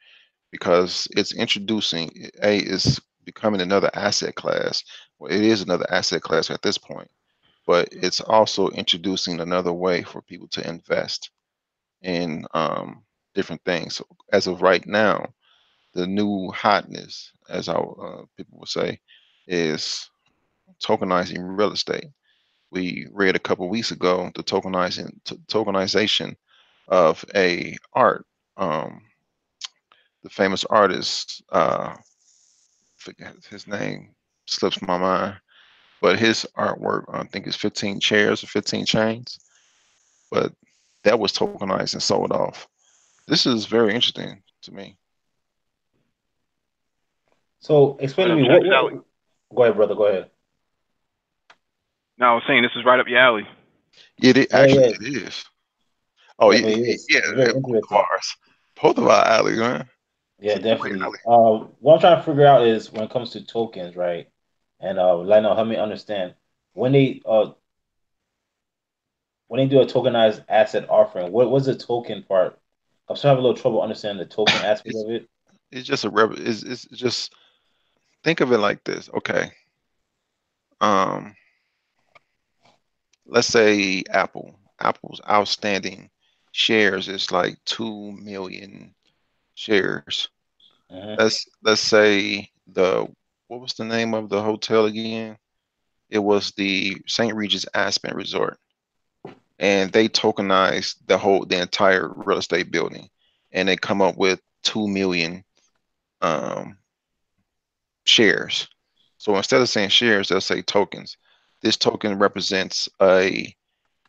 because it's introducing, is becoming another asset class. Well, it is another asset class at this point, but it's also introducing another way for people to invest in different things. So as of right now, the new hotness, as our people would say, is tokenizing real estate. We read a couple weeks ago the tokenization of a art. Um, the famous artist, forget his name, slips my mind, but his artwork, I think, is 15 chairs or 15 chains. But that was tokenized and sold off. This is very interesting to me. So explain to me Check this out. what. Go ahead, brother. Go ahead. Now I was saying this is right up your alley. It Yeah, actually yeah, it is. Oh yeah, definitely is. yeah, It's very both of interesting. ours, both of our alley, man. It's Yeah, a great definitely. alley. What I'm trying to figure out is when it comes to tokens, right? And let know help me understand when they do a tokenized asset offering. What's the token part? I'm still having a little trouble understanding the token aspect It's of it. it's just a it's just think of it like this. Okay, um, let's say Apple's outstanding shares is like 2 million shares. Hmm. Let's say the what was the name of the hotel again? It was the St. Regis Aspen Resort, and they tokenized the entire real estate building, and they come up with 2 million um, shares. So instead of saying shares, they'll say tokens. This token represents a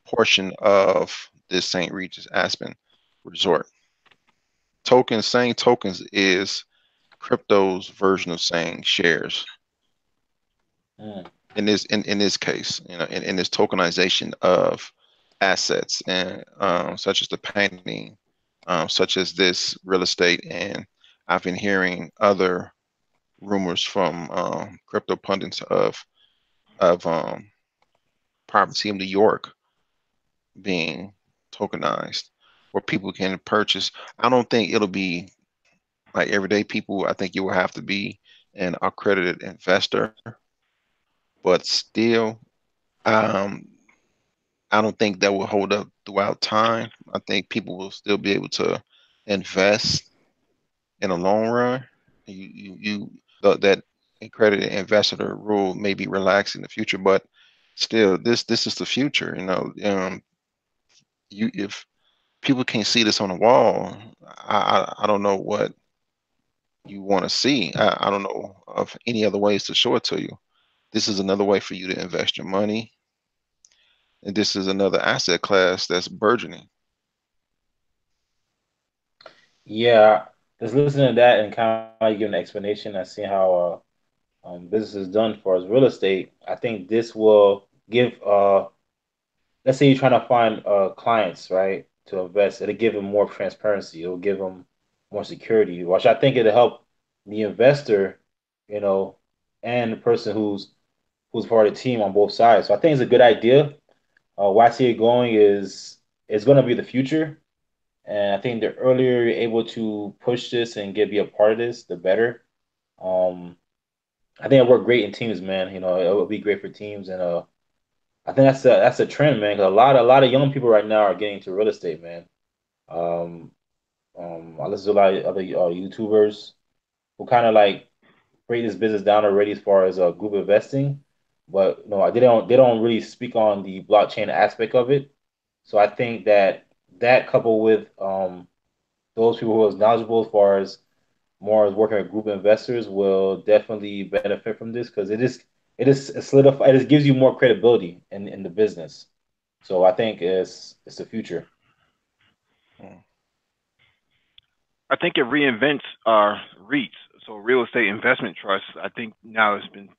portion of this St. Regis Aspen Resort. Tokens, saying tokens is crypto's version of saying shares. Mm. In this case, in this tokenization of assets and such as the painting, such as this real estate, and I've been hearing other rumors from crypto pundits of property in New York being tokenized, where people can purchase. I don't think it'll be like everyday people. I think you will have to be an accredited investor, but still, um, I don't think that will hold up throughout time. I think people will still be able to invest in the long run. That accredited investor rule may be relaxed in the future, but still, this is the future. You if people can't see this on the wall, I don't know what you want to see. I don't know of any other ways to show it to you. This is another way for you to invest your money, and this is another asset class that's burgeoning. Yeah, just listening to that and kind of like giving an explanation and seeing how business is done for as real estate. I think this will give let's say you're trying to find clients, right, to invest. It'll give them more transparency. It'll give them more security, which I think it'll help the investor, you know, and the person who's part of the team on both sides. So I think it's a good idea. Where I see it going is it's going to be the future, and I think the earlier you're able to push this and get be a part of this, the better. Um, I think it worked great in teams, man. You know, it would be great for teams, and I think that's a trend, man. 'Cause a lot of young people right now are getting into real estate, man. Um, I listen to a lot of other YouTubers who kind of like break this business down already as far as group investing, but they don't really speak on the blockchain aspect of it. So I think that coupled with those people who are knowledgeable as far as more as working with group investors will definitely benefit from this because it is solidify it just gives you more credibility in the business. So I think it's the future. Mm. I think it reinvents REITs, so real estate investment trusts. I think now it's been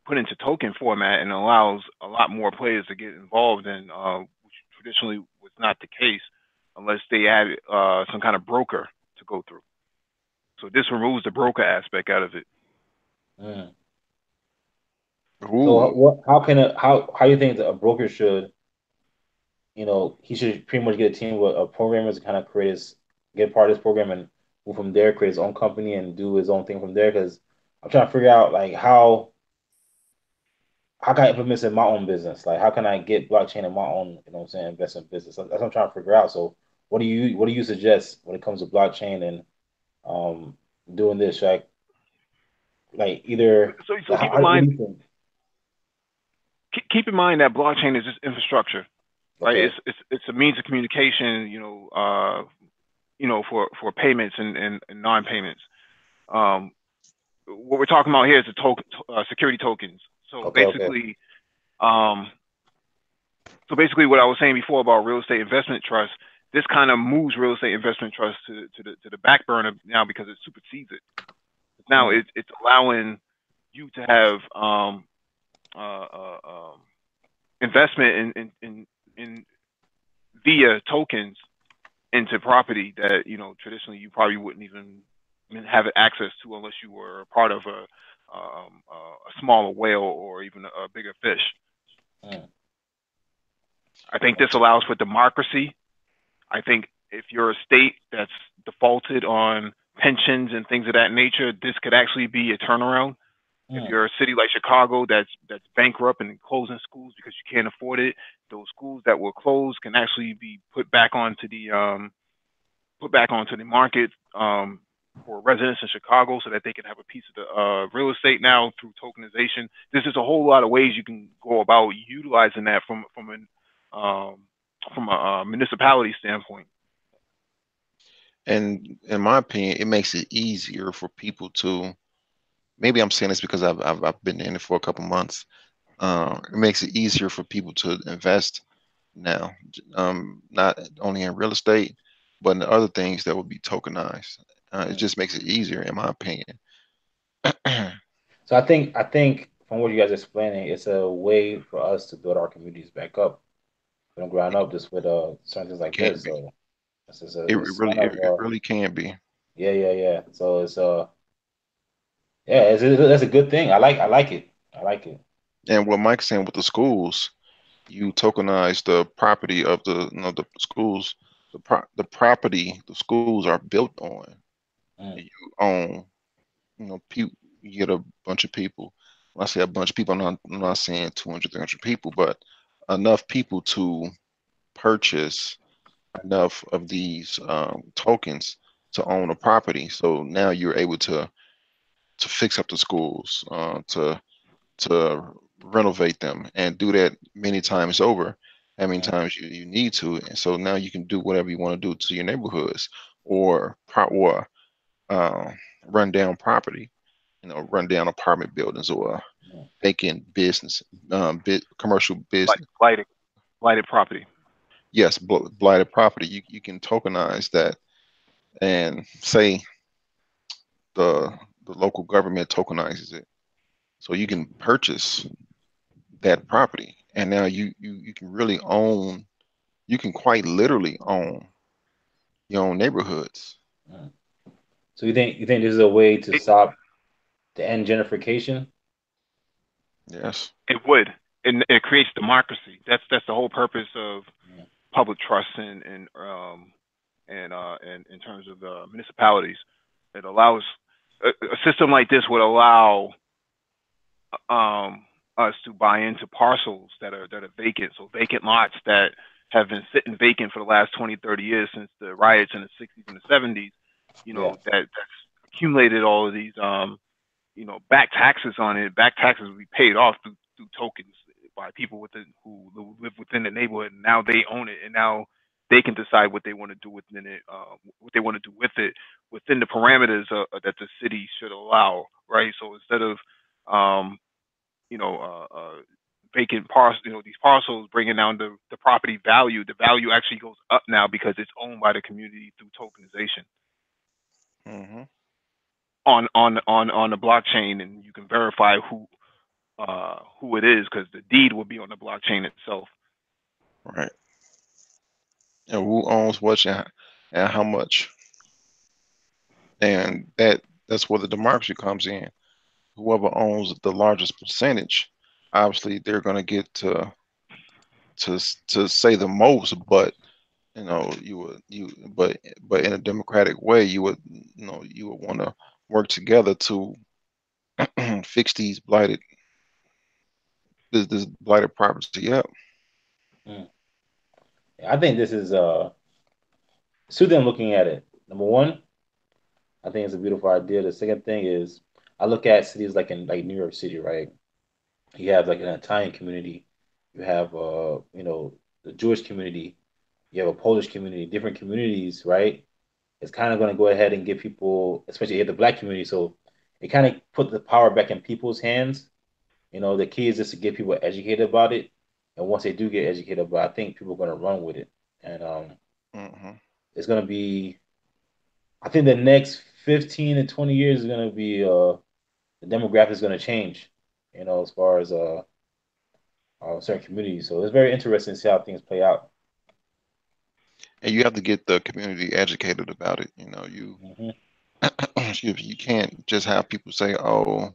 put into token format and allows a lot more players to get involved in, which traditionally was not the case unless they had some kind of broker to go through. So this removes the broker aspect out of it. Mm. So Ooh. what? How can a how you think that a broker should, he should pretty much get a team with programmers to kind of create his get part of this program and move from there, create his own company and do his own thing from there. Because I'm trying to figure out like how can I implement this in my own business? Like how can I get blockchain in my own, what I'm saying, investment business? That's what I'm trying to figure out. So what do you suggest when it comes to blockchain and um doing this? Like either So like keep in what do mind, you think? keep in mind that blockchain is just infrastructure, right? Okay. It's a means of communication, for payments and non-payments. Um, what we're talking about here is the security tokens. So Okay, okay. basically, um, what I was saying before about real estate investment trust, this kind of moves real estate investment trust to the back burner now because it supersedes it. Now Mm, it's allowing you to have uh, uh, um, investment in via tokens into property that traditionally you probably wouldn't even have access to unless you were part of a smaller whale or even a bigger fish. mm, I think this allows for democracy. I think if you're a state that's defaulted on pensions and things of that nature, this could actually be a turnaround. If mm, you're a city like Chicago that's bankrupt and closing schools because you can't afford it, those schools that were closed can actually be put back onto the market for residents in Chicago so that they can have a piece of the real estate now through tokenization. There's just a whole lot of ways you can go about utilizing that um, from a municipality standpoint. And in my opinion, it makes it easier for people to. Maybe I'm saying this because I've been in it for a couple months. It makes it easier for people to invest now, not only in real estate, but in other things that would be tokenized. It mm. just makes it easier, in my opinion. So I think from what you guys are explaining, it's a way for us to build our communities back up from the ground up, just with certain things like Can this. be. So It it's really, kind of it really can be. yeah, yeah, yeah. So it's yeah, that's a good thing. I like it. I like it. And what Mike's saying with the schools, you tokenize the property of the schools, the property the schools are built on. Mm, You own, people. You get a bunch of people. When I say a bunch of people, I'm not saying 200, 300 people, but enough people to purchase enough of these tokens to own a property. So now you're able to fix up the schools, to renovate them, and do that many times over. How many mm, times you need to, and so now you can do whatever you want to do to your neighborhoods, or uh, run down property, run down apartment buildings or mm. vacant business, commercial Like business. blighted property. Yes, blighted property. You can tokenize that and say the the local government tokenizes it, so you can purchase that property, and now you can really own. You can quite literally own your own neighborhoods. Mm. So you think this is a way to It, stop the end gentrification? Yes. it would, and it creates democracy. That's the whole purpose of Mm, public trust and in terms of the municipalities. It allows a system like this would allow us to buy into parcels that are vacant. So vacant lots that have been sitting vacant for the last 20, 30 years since the riots in the 60s and the 70s. yeah. That's accumulated all of these back taxes on it. Back taxes will be paid off through tokens by people who live within the neighborhood. And now they own it, and now they can decide what they want to do within it, what they want to do with it within the parameters that the city should allow. Right. So instead of um, you know, vacant parcels, these parcels bringing down the property value. The value actually goes up now because it's owned by the community through tokenization. Hmm. on the blockchain, and you can verify who it is because the deed will be on the blockchain itself. Right. And who owns what and how much, and that's where the democracy comes in. Whoever owns the largest percentage, obviously they're going to get to say the most. But you would you but in a democratic way, you would want to work together to fix this blighted property up. Mm. I think this is two things looking at it. Number one, I think it's a beautiful idea. The second thing is I look at cities like in like New York City, right? You have like an Italian community, you have the Jewish community, you have a Polish community, different communities, right? It's kind of going to go ahead and give people, especially the black community. So it kind of put the power back in people's hands. The key is just to get people educated about it, and once they do get educated about it, I think people are going to run with it, and Hmm. it's going to be. I think the next 15 to 20 years is going to be the demographic is going to change. As far as certain communities. So it's very interesting to see how things play out. And you have to get the community educated about it. Hmm. You can't just have people say, "Oh,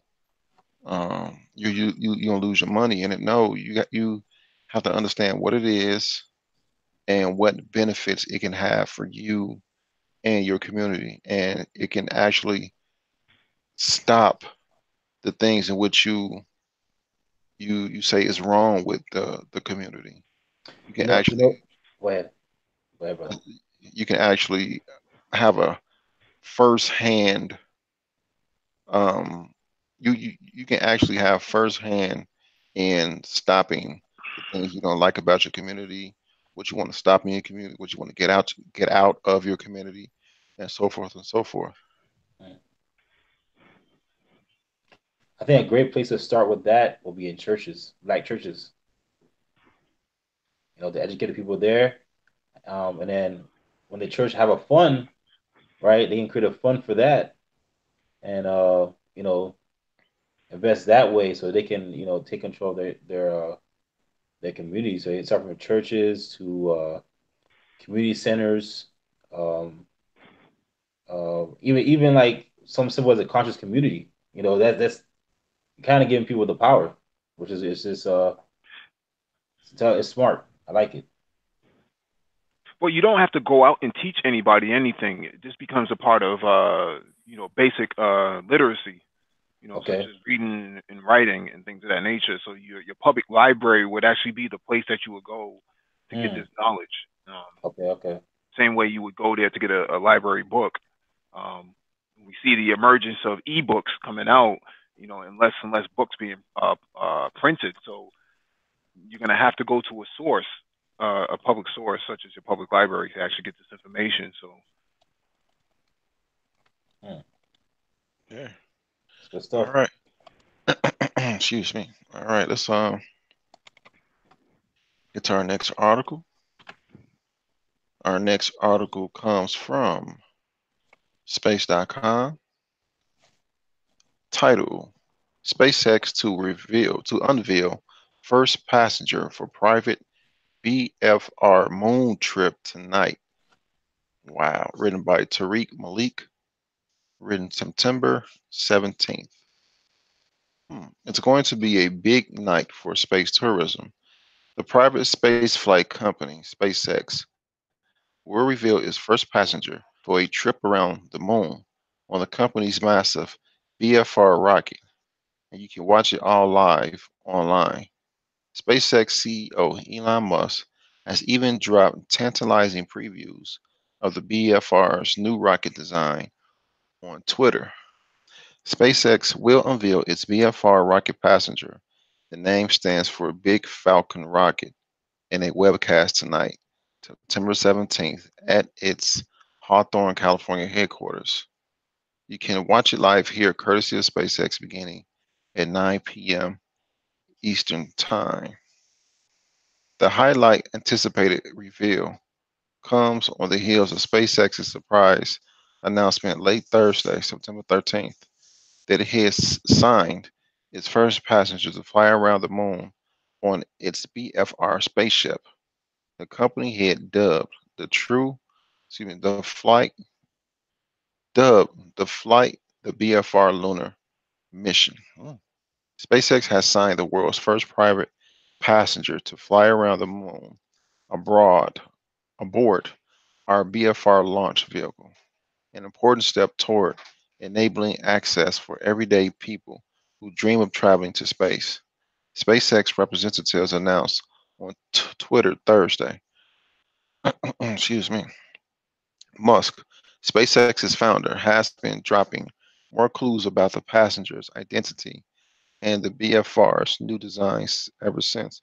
you gonna lose your money in it." No, you have to understand what it is and what benefits it can have for you and your community, and it can actually stop the things in which you say is wrong with the community. You can You know, you actually know. Go ahead, go ahead, brother. you can actually have a firsthand um you can actually have firsthand in stopping the things you don't like about your community, what you want to stop in your community, what you want to get out of your community, and so forth and so forth. Mm. I think a great place to start with that will be in churches, black churches. The educated people there, and then when the church have a fund, right, they can create a fund for that, and you know, invest that way so they can take control of their community. So it's start from churches to community centers, um, even like some simple as a conscious community. That's kind of giving people the power, which is it's just it's smart. I like it. Well, you don't have to go out and teach anybody anything. It just becomes a part of basic literacy, such Okay. as reading and writing and things of that nature. So your public library would actually be the place that you would go to get Hmm. this knowledge. Okay. Okay. Same way you would go there to get a library book. Um, we see the emergence of ebooks coming out, and less books being printed. So you're going to have to go to a source, a public source such as your public library, to actually get this information. So Hmm. Yeah. It's good All stuff. right. Excuse me. All right. Let's get to our next article. Our next article comes from space.com. Title: SpaceX to unveil first passenger for private BFR moon trip tonight. Wow. Written by Tariq Malik. Written September 17th. It's going to be a big night for space tourism. The private spaceflight company, SpaceX, will reveal its first passenger for a trip around the moon on the company's massive BFR rocket, and you can watch it all live online. SpaceX CEO Elon Musk has even dropped tantalizing previews of the BFR's new rocket design on Twitter. SpaceX will unveil its BFR rocket passenger. The name stands for Big Falcon Rocket in a webcast tonight, September 17th, at its Hawthorne, California headquarters. You can watch it live here, courtesy of SpaceX, beginning at 9 p.m. Eastern Time. The highlight anticipated reveal comes on the heels of SpaceX's surprise announcement late Thursday, September 13th, that it has signed its first passenger to fly around the moon on its BFR spaceship. The company had the true, excuse me, the flight the BFR lunar mission. SpaceX has signed the world's first private passenger to fly around the moon abroad aboard our BFR launch vehicle, an important step toward enabling access for everyday people who dream of traveling to space. SpaceX representatives announced on Twitter Thursday, excuse me, Musk, SpaceX's founder, has been dropping more clues about the passenger's identity and the BFR's new designs ever since.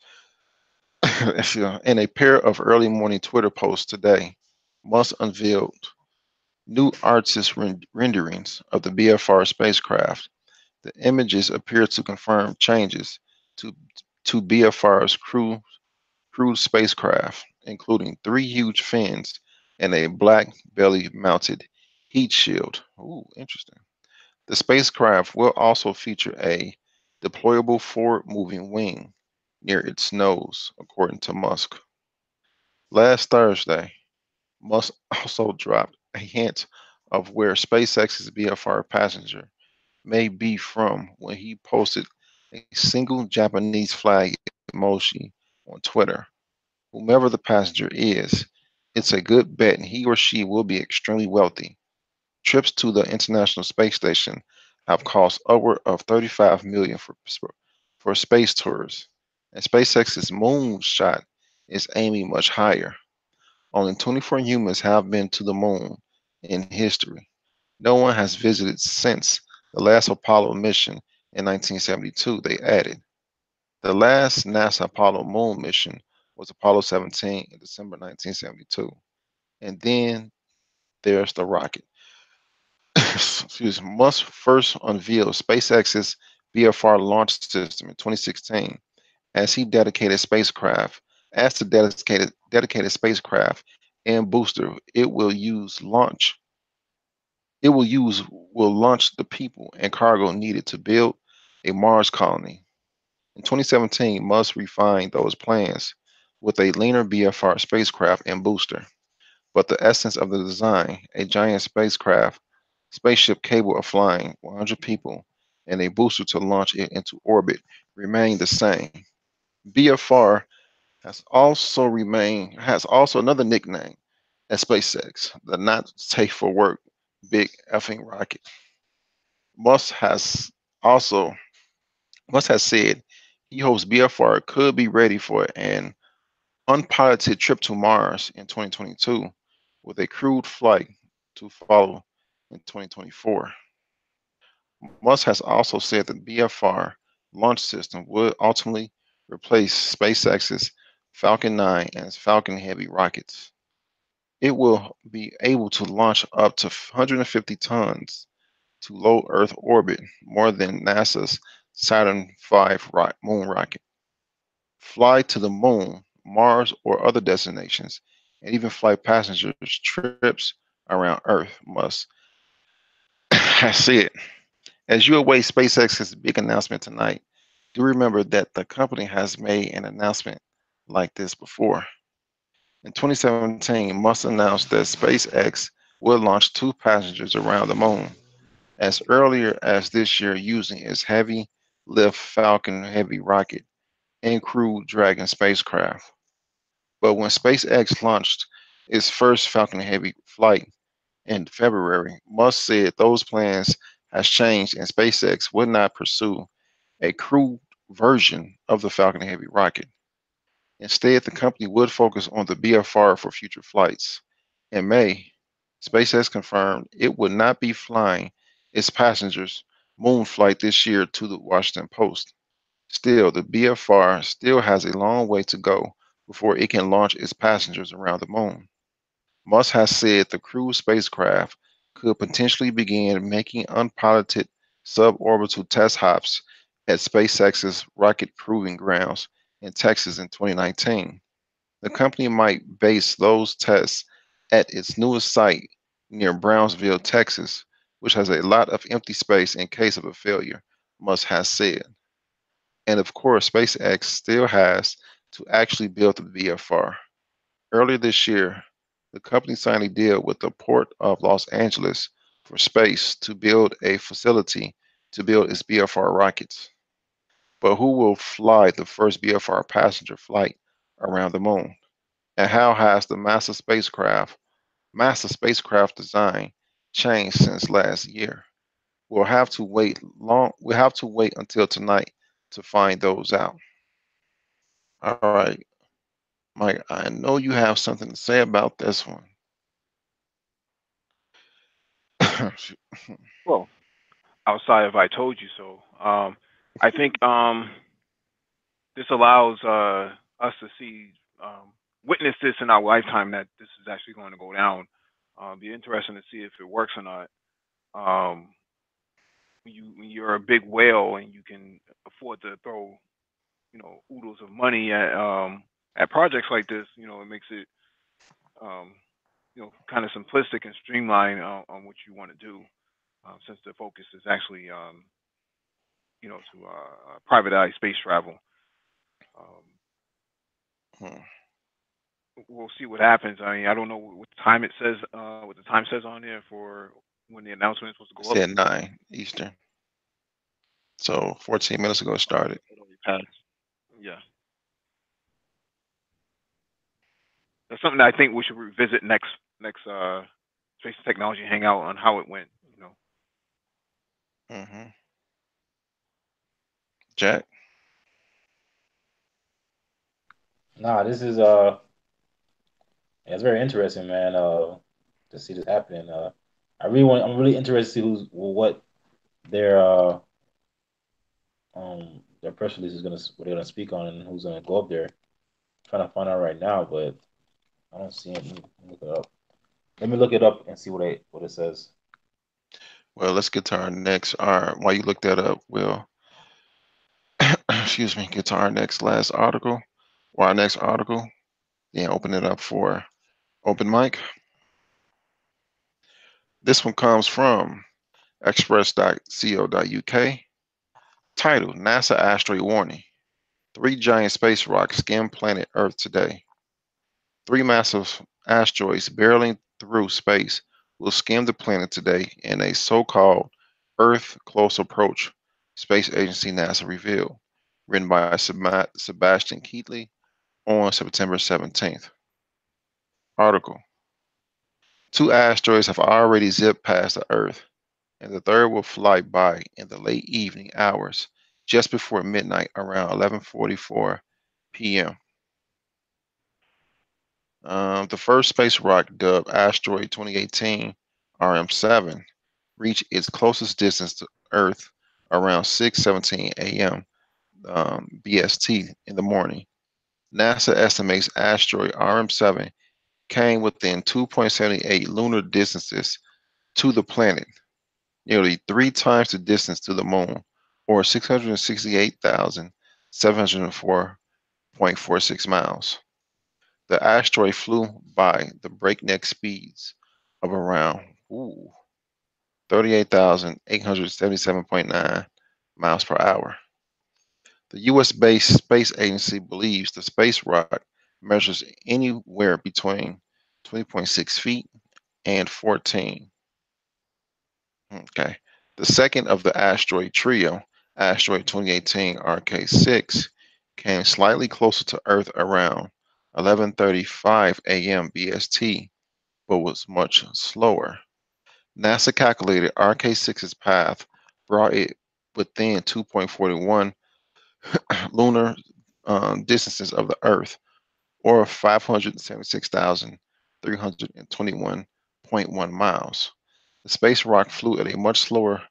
In a pair of early morning Twitter posts today, Musk unveiled new artist renderings of the BFR spacecraft. The images appear to confirm changes to, to BFR's crewed spacecraft, including three huge fins and a black belly mounted heat shield. Ooh, interesting. The spacecraft will also feature a deployable forward moving wing near its nose, according to Musk. Last Thursday, Musk also dropped a hint of where SpaceX's BFR passenger may be from when he posted a single Japanese flag emoji on Twitter. Whomever the passenger is, it's a good bet he or she will be extremely wealthy. Trips to the International Space Station have cost upward of 35 million for space tours, and SpaceX's moonshot is aiming much higher. Only 24 humans have been to the moon in history. No one has visited since the last Apollo mission in 1972, they added. The last NASA Apollo moon mission was Apollo 17 in December 1972. And then there's the rocket. Excuse me, Musk first unveiled SpaceX's BFR launch system in 2016 as he dedicated spacecraft, as the dedicated spacecraft and booster it will launch the people and cargo needed to build a Mars colony. In 2017, Musk refined those plans with a leaner BFR spacecraft and booster. But the essence of the design, a giant spaceship capable of flying 100 people, and a booster to launch it into orbit, remained the same. BFR has also another nickname at SpaceX, the not safe for work big effing rocket. Musk has also Musk has said he hopes BFR could be ready for an unpiloted trip to Mars in 2022, with a crewed flight to follow in 2024. Musk has also said that BFR launch system would ultimately replace SpaceX's Falcon 9 and Falcon Heavy rockets. It will be able to launch up to 150 tons to low Earth orbit, more than NASA's Saturn V moon rocket, fly to the moon, Mars, or other destinations, and even fly passengers trips around Earth, Musk has said. As you await SpaceX's big announcement tonight, do remember that the company has made an announcement like this before. In 2017, Musk announced that SpaceX will launch two passengers around the moon as earlier as this year using its heavy lift Falcon Heavy rocket and Crew Dragon spacecraft. But when SpaceX launched its first Falcon Heavy flight in February, Musk said those plans has changed and SpaceX would not pursue a crewed version of the Falcon Heavy rocket. Instead, the company would focus on the BFR for future flights. In May, SpaceX confirmed it would not be flying its passengers moon flight this year to the Washington Post. Still, the BFR still has a long way to go before it can launch its passengers around the moon. Musk has said the crewed spacecraft could potentially begin making unpiloted suborbital test hops at SpaceX's rocket proving grounds in Texas in 2019. The company might base those tests at its newest site near Brownsville, Texas, which has a lot of empty space in case of a failure, Musk has said. And of course, SpaceX still has to actually build the VFR. Earlier this year, the company signed a deal with the Port of Los Angeles for space to build a facility to build its BFR rockets. But who will fly the first BFR passenger flight around the moon? And how has the massive spacecraft design changed since last year? We'll have to wait until tonight to find those out. All right, Mike, I know you have something to say about this one. Well, outside of I told you so, I think this allows us to see, witness this in our lifetime that this is actually going to go down. Be interesting to see if it works or not. Um, when you're a big whale and you can afford to throw, oodles of money at projects like this, it makes it, um, kind of simplistic and streamlined on what you want to do, since the focus is actually, to privatize space travel. Um, Hmm. we'll see what happens. I mean, I don't know what time it says, what the time says on there for when the announcement is supposed to It go up. said 9 Eastern. So 14 minutes ago it started. It already passed. Yeah, that's something that I think we should revisit next space and technology hangout on how it went. Hmm. Jack? Nah, this is yeah, it's very interesting, man. To see this happening. I'm really interested to see what their uh their press release is what they're gonna speak on and who's gonna go up there. Trying to find out right now, but I don't see it. Let me look it up. Let me look it up and see what it says. Well, let's get to our next. Our while you look that up, we'll excuse me, get to our next last article or our next article. Then open it up for open mic. This one comes from express.co.uk. Title: NASA asteroid warning. Three giant space rocks skim planet Earth today. Three massive asteroids barreling through space will skim the planet today in a so-called Earth close approach, space agency NASA revealed. Written by Sebastian Keatley on September 17th. Article: Two asteroids have already zipped past the Earth, and the third will fly by in the late evening hours, just before midnight around 11:44 p.m. The first space rock, dubbed Asteroid 2018 RM7, reached its closest distance to Earth around 6:17 a.m. BST in the morning. NASA estimates asteroid RM7 came within 2.78 lunar distances to the planet, nearly three times the distance to the moon, or 668,704.46 miles. The asteroid flew by the breakneck speeds of around 38,877.9 miles per hour. The US based space agency believes the space rock measures anywhere between 20.6 feet and 14. Okay. The second of the asteroid trio, asteroid 2018 RK6, came slightly closer to Earth around 11:35 a.m. BST, but was much slower. NASA calculated RK6's path brought it within 2.41 lunar distances of the Earth, or 576,321.1 miles. The space rock flew at a much slower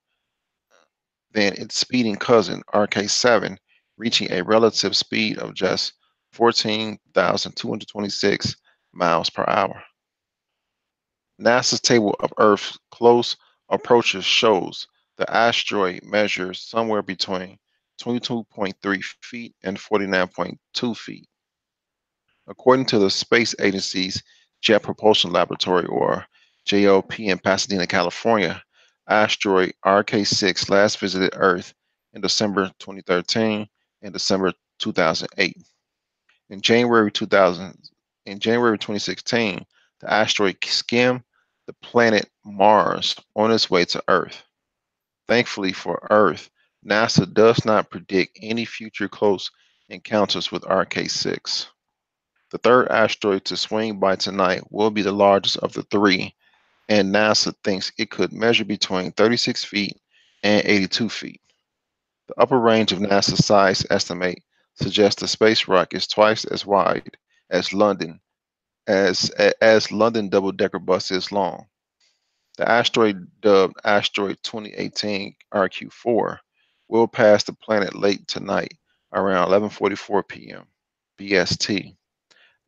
than its speeding cousin, RK7, reaching a relative speed of just 14,226 miles per hour. NASA's table of Earth's close approaches shows the asteroid measures somewhere between 22.3 feet and 49.2 feet. According to the space agency's Jet Propulsion Laboratory, or JLP in Pasadena, California. Asteroid RK6 last visited Earth in December 2013 and December 2008. In January 2000, in January 2016, the asteroid skimmed the planet Mars on its way to Earth. Thankfully for Earth, NASA does not predict any future close encounters with RK6. The third asteroid to swing by tonight will be the largest of the three, and NASA thinks it could measure between 36 feet and 82 feet. The upper range of NASA's size estimate suggests the space rock is twice as wide as London double-decker bus is long. The asteroid, dubbed Asteroid 2018 RQ4, will pass the planet late tonight around 11:44 p.m. BST.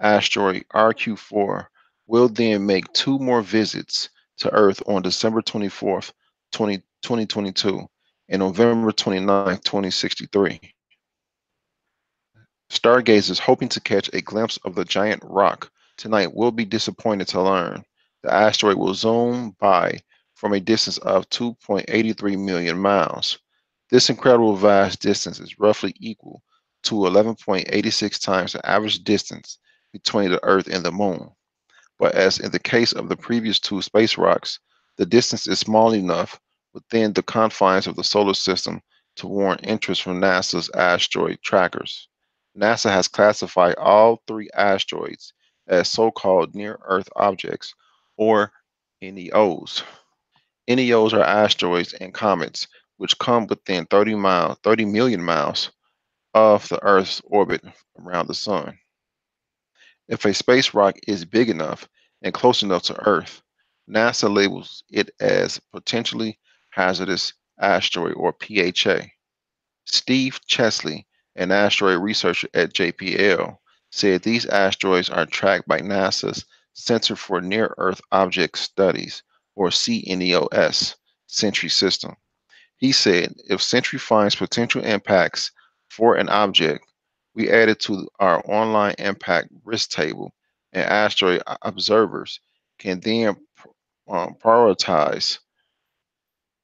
Asteroid RQ4 will then make two more visits to Earth on December 24th, 2022 and November 29th, 2063. Stargazers hoping to catch a glimpse of the giant rock tonight will be disappointed to learn the asteroid will zoom by from a distance of 2.83 million miles. This incredible vast distance is roughly equal to 11.86 times the average distance between the Earth and the Moon. But as in the case of the previous two space rocks, the distance is small enough within the confines of the solar system to warrant interest from NASA's asteroid trackers. NASA has classified all three asteroids as so called near Earth objects, or NEOs. NEOs are asteroids and comets which come within 30 million miles of the Earth's orbit around the Sun. If a space rock is big enough and close enough to Earth, NASA labels it as potentially hazardous asteroid, or PHA. Steve Chesley, an asteroid researcher at JPL, said these asteroids are tracked by NASA's Center for Near Earth Object Studies, or CNEOS, Sentry system. He said, if Sentry finds potential impacts for an object, we add it to our online impact risk table, and asteroid observers can then prioritize.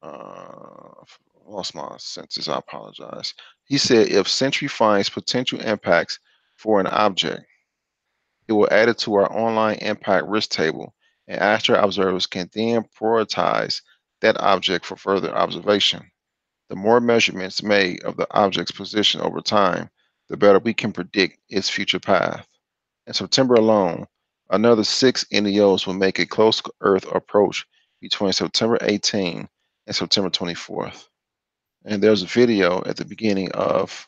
Uh, Lost my senses. I apologize. He said, if Sentry finds potential impacts for an object, it will add it to our online impact risk table, and asteroid observers can then prioritize that object for further observation. The more measurements made of the object's position over time, the better we can predict its future path. In September alone, another six NEOs will make a close Earth approach between September 18 and September 24th. And there's a video at the beginning of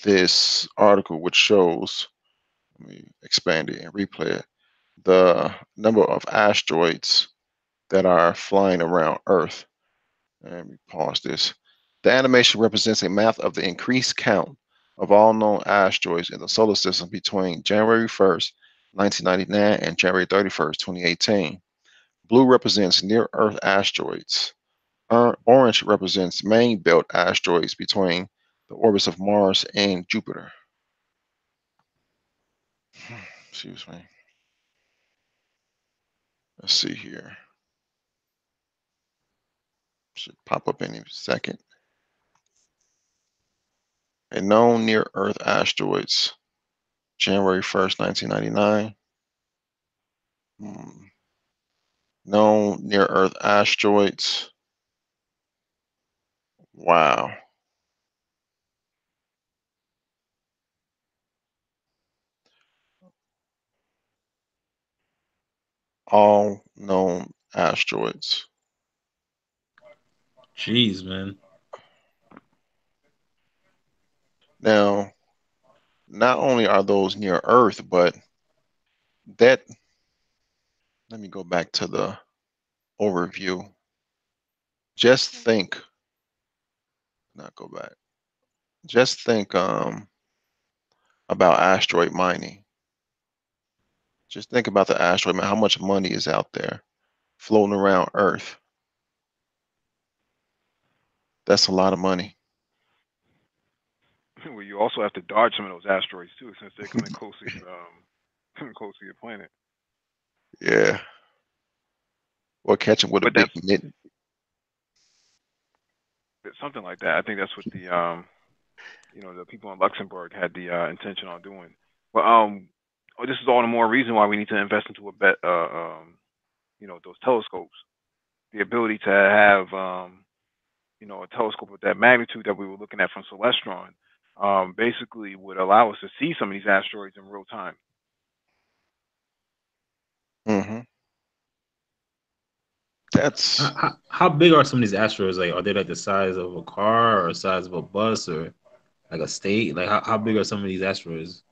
this article which shows, let me expand it and replay it, the number of asteroids that are flying around Earth. Let me pause this. The animation represents a map of the increased count of all known asteroids in the solar system between January 1st, 1999 and January 31st, 2018. Blue represents near Earth asteroids. Orange represents main belt asteroids between the orbits of Mars and Jupiter. Excuse me. Let's see here. Should pop up any second. A known near Earth asteroids. January 1st, 1999. Known near Earth asteroids. Wow. All known asteroids. Jeez, man. Now, not only are those near Earth, but that, let me go back to the overview. Just think, not go back. Just think about asteroid mining. Just think about the asteroid, man. How much money is out there floating around Earth? That's a lot of money. Well, you also have to dodge some of those asteroids too, since they're coming close to coming close to your planet. Yeah. or catch them with a but big that's net. something like that. I think that's what the the people in Luxembourg had the intention on doing. But this is all the more reason why we need to invest into those telescopes. The ability to have a telescope with that magnitude that we were looking at from Celestron, basically would allow us to see some of these asteroids in real time. Hmm. That's How big are some of these asteroids? Like, are they like the size of a car or the size of a bus or like a state? Like, how big are some of these asteroids?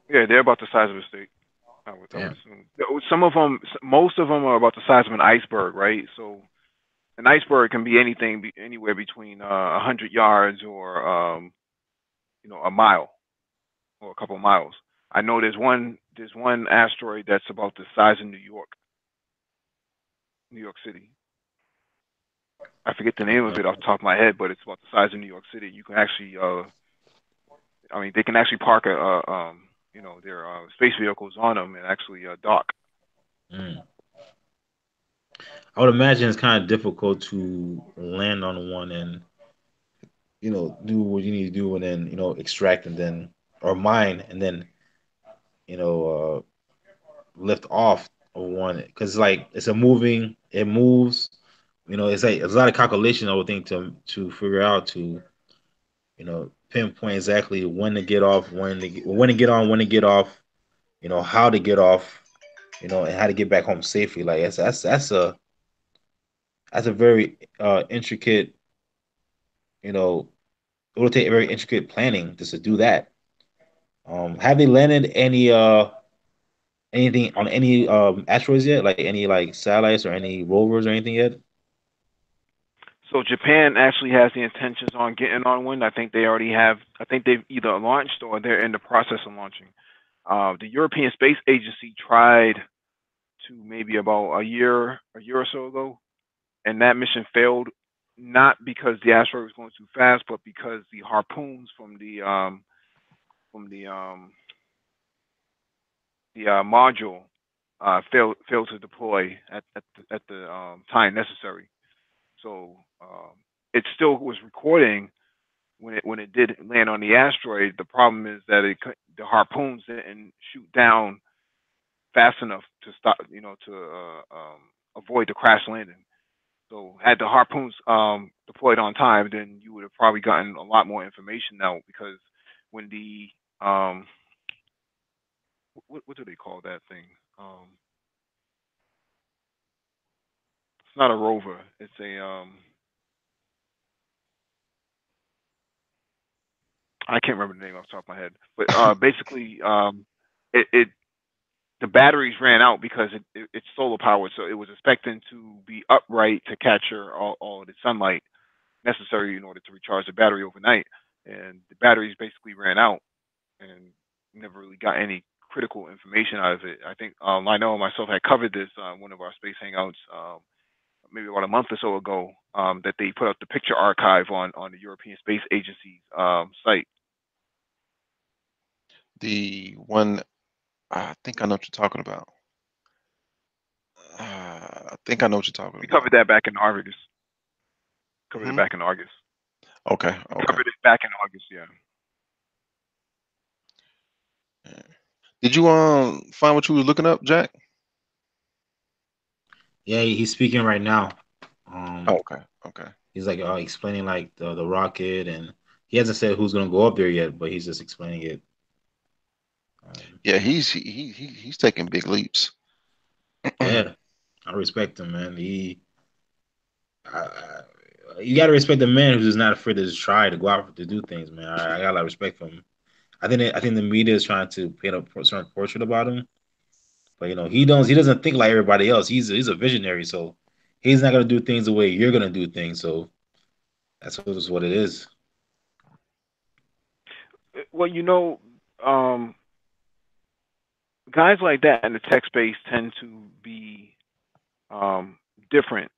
Yeah, they're about the size of a state. I would Damn. assume. Some of them, most of them are about the size of an iceberg, right? So an iceberg can be anything, anywhere between 100 yards or a mile or a couple of miles. I know there's one asteroid that's about the size of New York City. I forget the name of it off the top of my head, but it's about the size of New York City. You can actually, I mean, they can actually park their space vehicles on them and actually dock. Mm. I would imagine it's kind of difficult to land on one and do what you need to do and then extract and then or mine and then you know lift off of one because like it moves. It's like it's a lot of calculation I would think to figure out to pinpoint exactly when to get off, when to get on, when to get off, how to get off, and how to get back home safely. Like that's a very intricate, you know, it would take very intricate planning just to do that. Have they landed anything on any asteroids yet? Like any like satellites or any rovers or anything yet? So Japan actually has the intentions on getting on one. I think they already have. I think they've either launched or they're in the process of launching. The European Space Agency tried to maybe about a year or so ago, and that mission failed. Not because the asteroid was going too fast, but because the harpoons from the module failed to deploy at the time necessary. So it still was recording when it did land on the asteroid. The problem is that the harpoons didn't shoot down fast enough to stop, to avoid the crash landing. So had the harpoons deployed on time, then you would have probably gotten a lot more information out because when the what do they call that thing? Um, it's not a rover. It's a I can't remember the name off the top of my head, but basically, it the batteries ran out because it's solar powered, so it was expecting to be upright to capture all the sunlight necessary in order to recharge the battery overnight, and the batteries basically ran out, and never really got any critical information out of it. I think I know myself had covered this on one of our space hangouts. Maybe about a month or so ago, that they put up the picture archive on the European Space Agency's site. the one. I think I know what you're talking about. I think I know what you're talking We about. covered that back in August. Covered it Hmm. back in August. Okay, We okay. covered it back in August. Yeah. Yeah. Did you find what you was looking up, Jack? Yeah, he's speaking right now. Oh, okay, okay. He's like explaining like the rocket, and he hasn't said who's gonna go up there yet, but he's just explaining it. Um, Yeah, he's taking big leaps. yeah, I respect him, man. You gotta respect the man who's just not afraid to just try to go out to do things, man. I got a lot of respect for him. I think the media is trying to paint a certain portrait about him, but he doesn't think like everybody else. He's a visionary, so he's not gonna do things the way you're gonna do things. So what it is. Well, guys like that in the tech space tend to be different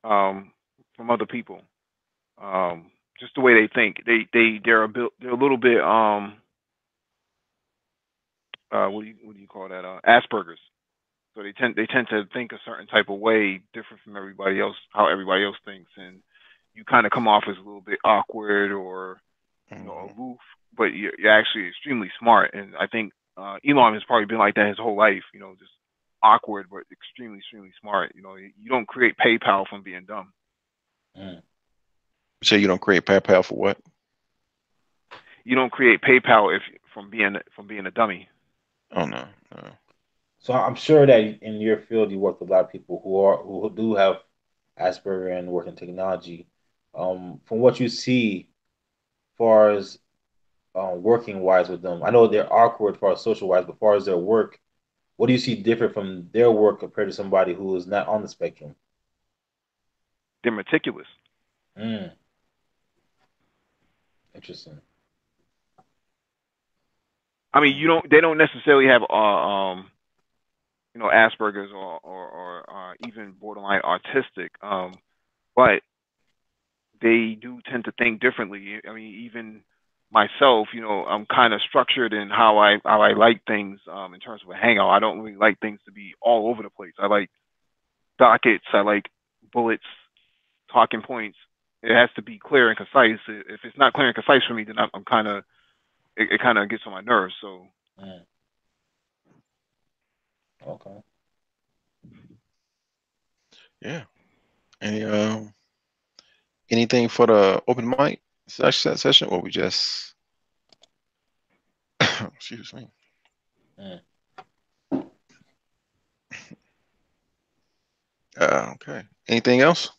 um, from other people. Um, just the way they think. They're a little bit what do you call that? Asperger's. So they tend to think a certain type of way, different from everybody else, how everybody else thinks, and you kind of come off as a little bit awkward or Hmm. aloof, but you're actually extremely smart. And I think Elon has probably been like that his whole life. Just awkward but extremely smart. You don't create PayPal from being dumb. Mm. You say you don't create PayPal for what? You don't create PayPal if from being a dummy. Oh no, no. So I'm sure that in your field you work with a lot of people who do have Asperger and work in technology. From what you see, far as working wise with them, I know they're awkward as far as social wise, but as far as their work, what do you see different from their work compared to somebody who is not on the spectrum? They're meticulous. Mm, interesting. I mean, Mm. they don't necessarily have Asperger's or even borderline autistic, but they do tend to think differently. I mean, even myself, I'm kind of structured in how I like things in terms of a hangout. I don't really like things to be all over the place. I like dockets. I like bullets, talking points. It has to be clear and concise. If it's not clear and concise for me, then I'm kind of it kind of gets on my nerves. So Mm, okay. Yeah. Any anything for the open mic session, or we just excuse me. Mm. Okay. Anything else?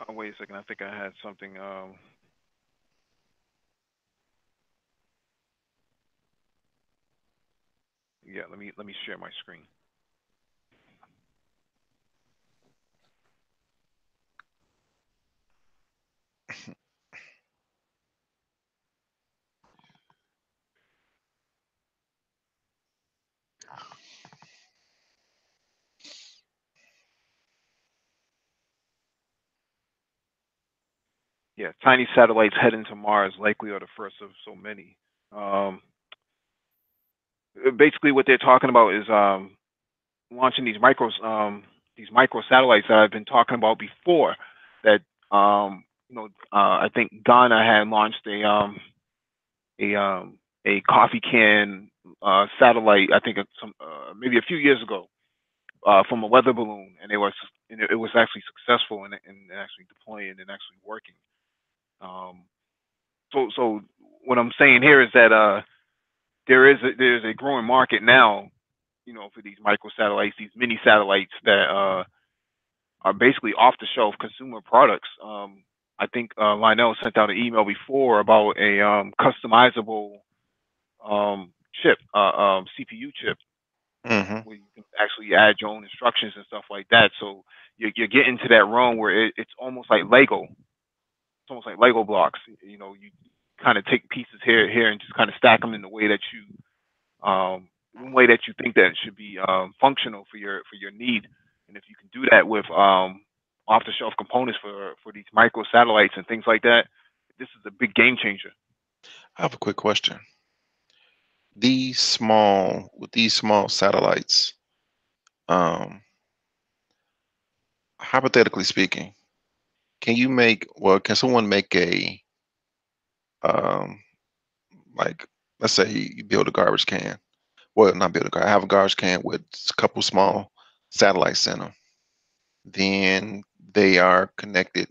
wait a second. I think I had something. Yeah, let me share my screen. Yeah, tiny satellites heading to Mars likely are the first of so many. Um, Basically, what they're talking about is launching these micro satellites that I've been talking about before. That I think Ghana had launched a um, a coffee can satellite. I think maybe a few years ago from a weather balloon, and it was actually successful in actually deploying and actually working. Um, so what I'm saying here is that there's a growing market now, for these micro satellites, these mini satellites that are basically off the shelf consumer products. I think Lionel sent out an email before about a customizable chip, CPU chip, Hmm. where you can actually add your own instructions and stuff like that. So you're getting to that realm where it's almost like Lego. It's almost like Lego blocks. You kind of take pieces here and just kind of stack them in the way that one way that you think that it should be functional for your need. And if you can do that with off the shelf components for these micro satellites and things like that, this is a big game changer. I have a quick question. With these small satellites, um, hypothetically speaking, can someone make um, like, let's say you build a garbage can. Well, not build a car. Have a garbage can with a couple small satellites in them. Then they are connected.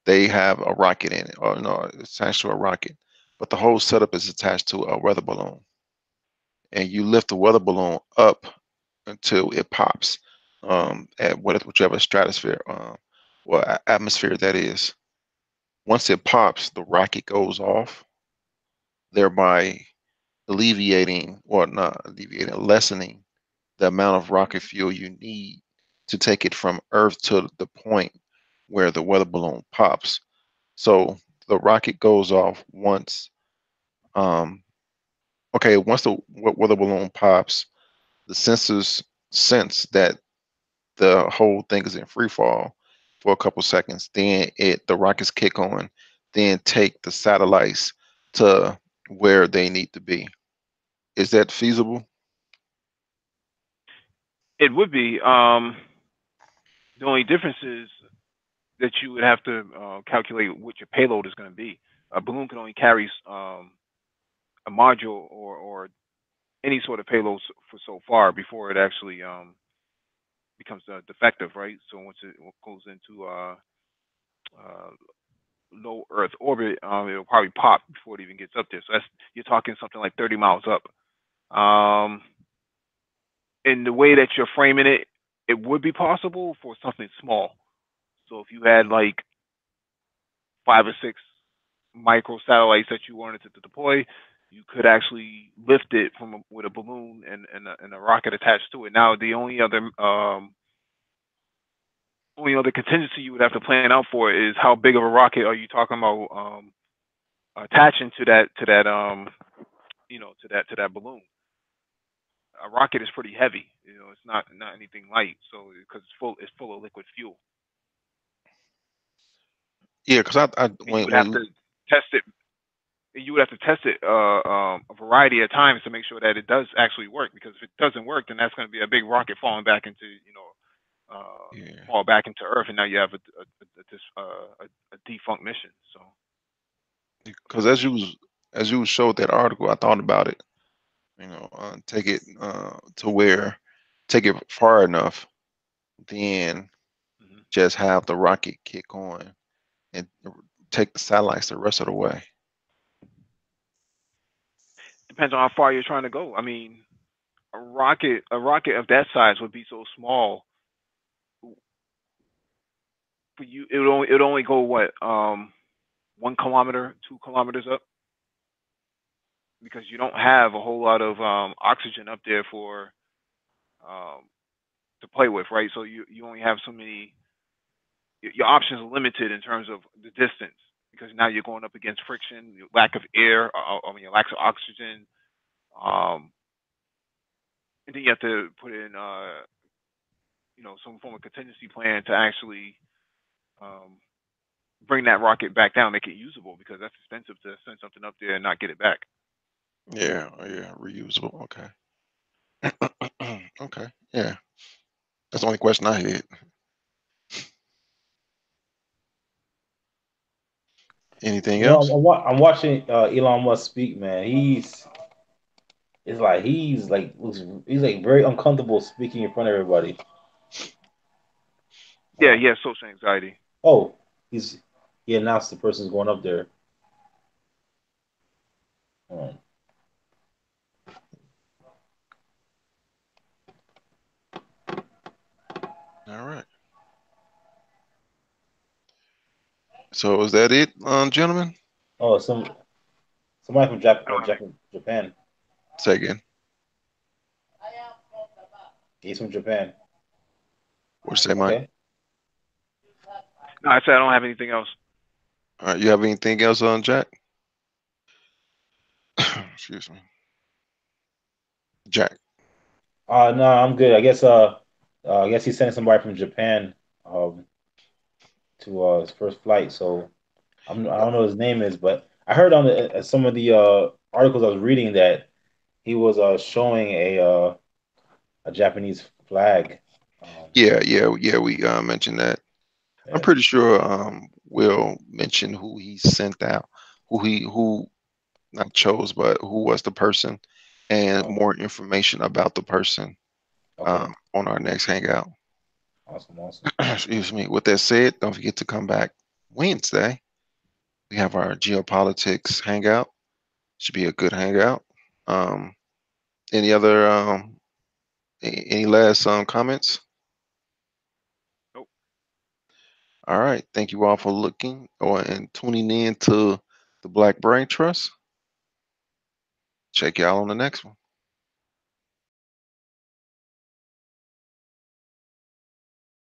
They have a rocket in it, or no, it's attached to a rocket. But the whole setup is attached to a weather balloon, and you lift the weather balloon up until it pops at whichever stratosphere, atmosphere that is. Once it pops, the rocket goes off, thereby lessening the amount of rocket fuel you need to take it from Earth to the point where the weather balloon pops. So the rocket goes off um, once the weather balloon pops, the sensors sense that the whole thing is in free fall for a couple seconds. Then the rockets kick on, then take the satellites to where they need to be. Is that feasible? It would be. The only difference is that you would have to calculate what your payload is going to be. A balloon can only carry a module or any sort of payload for so far before it actually becomes defective, right? So once it goes into uh, low Earth orbit, it'll probably pop before it even gets up there. So that's you're talking something like 30 miles up. Um, in the way that you're framing it, it would be possible for something small. So if you had like 5 or 6 micro satellites that you wanted to deploy, you could actually lift it from with a balloon and a rocket attached to it. Now, the only other contingency you would have to plan out for is how big of a rocket are you talking about attaching to that balloon. A rocket is pretty heavy. It's not anything light. So because it's full of liquid fuel, Yeah, because I and you would have when to test it. You would have to test it a variety of times to make sure that it does actually work. Because if it doesn't work, then that's going to be a big rocket falling back into yeah, fall back into Earth, and now you have a defunct mission. So because as you showed that article, I thought about it. Take it to where take it far enough, then mhm. just have the rocket kick on and take the satellites the rest of the way. Depends on how far you're trying to go. I mean, a rocket of that size would be so small for you. It would only go what 1 kilometer, 2 kilometers up, because you don't have a whole lot of oxygen up there for um, to play with, right? So you only have so many. Your options are limited in terms of the distance, because now you're going up against friction, lack of air, I mean, lack of oxygen, um, and then you have to put in some form of contingency plan to actually um, bring that rocket back down, make it usable, because that's expensive to send something up there and not get it back. Yeah, yeah, reusable. Okay. Okay. Yeah, that's the only question I had. Anything You know, else? I'm watching Elon Musk speak, man. It's like he's like very uncomfortable speaking in front of everybody. Yeah, Uh, yeah, social anxiety. oh, he's he announced the person's going up there. Um, All right. So is that it, gentlemen? oh, somebody from I don't have any. Japan. Say again. He's from Japan. What you say, Mike? Okay. No, I said I don't have anything else. All right. You have anything else on Jack? Excuse me, Jack. No, I'm good. I guess he's sending somebody from Japan um to his first flight. So I don't know what his name is, but I heard on some of the articles I was reading that he was showing a Japanese flag. Um, Yeah, yeah, yeah. We mentioned that. I'm yeah. pretty sure Will mention who he sent out, who not chose, but who was the person, and Oh, more information about the person okay. on our next hangout. Awesome. Awesome. Excuse me. With that said, don't forget to come back Wednesday. We have our geopolitics hangout. Should be a good hangout. Um, any other any last comments? Nope. All right. Thank you all for looking or and tuning in to the Black Brain Trust. Check y'all on the next one.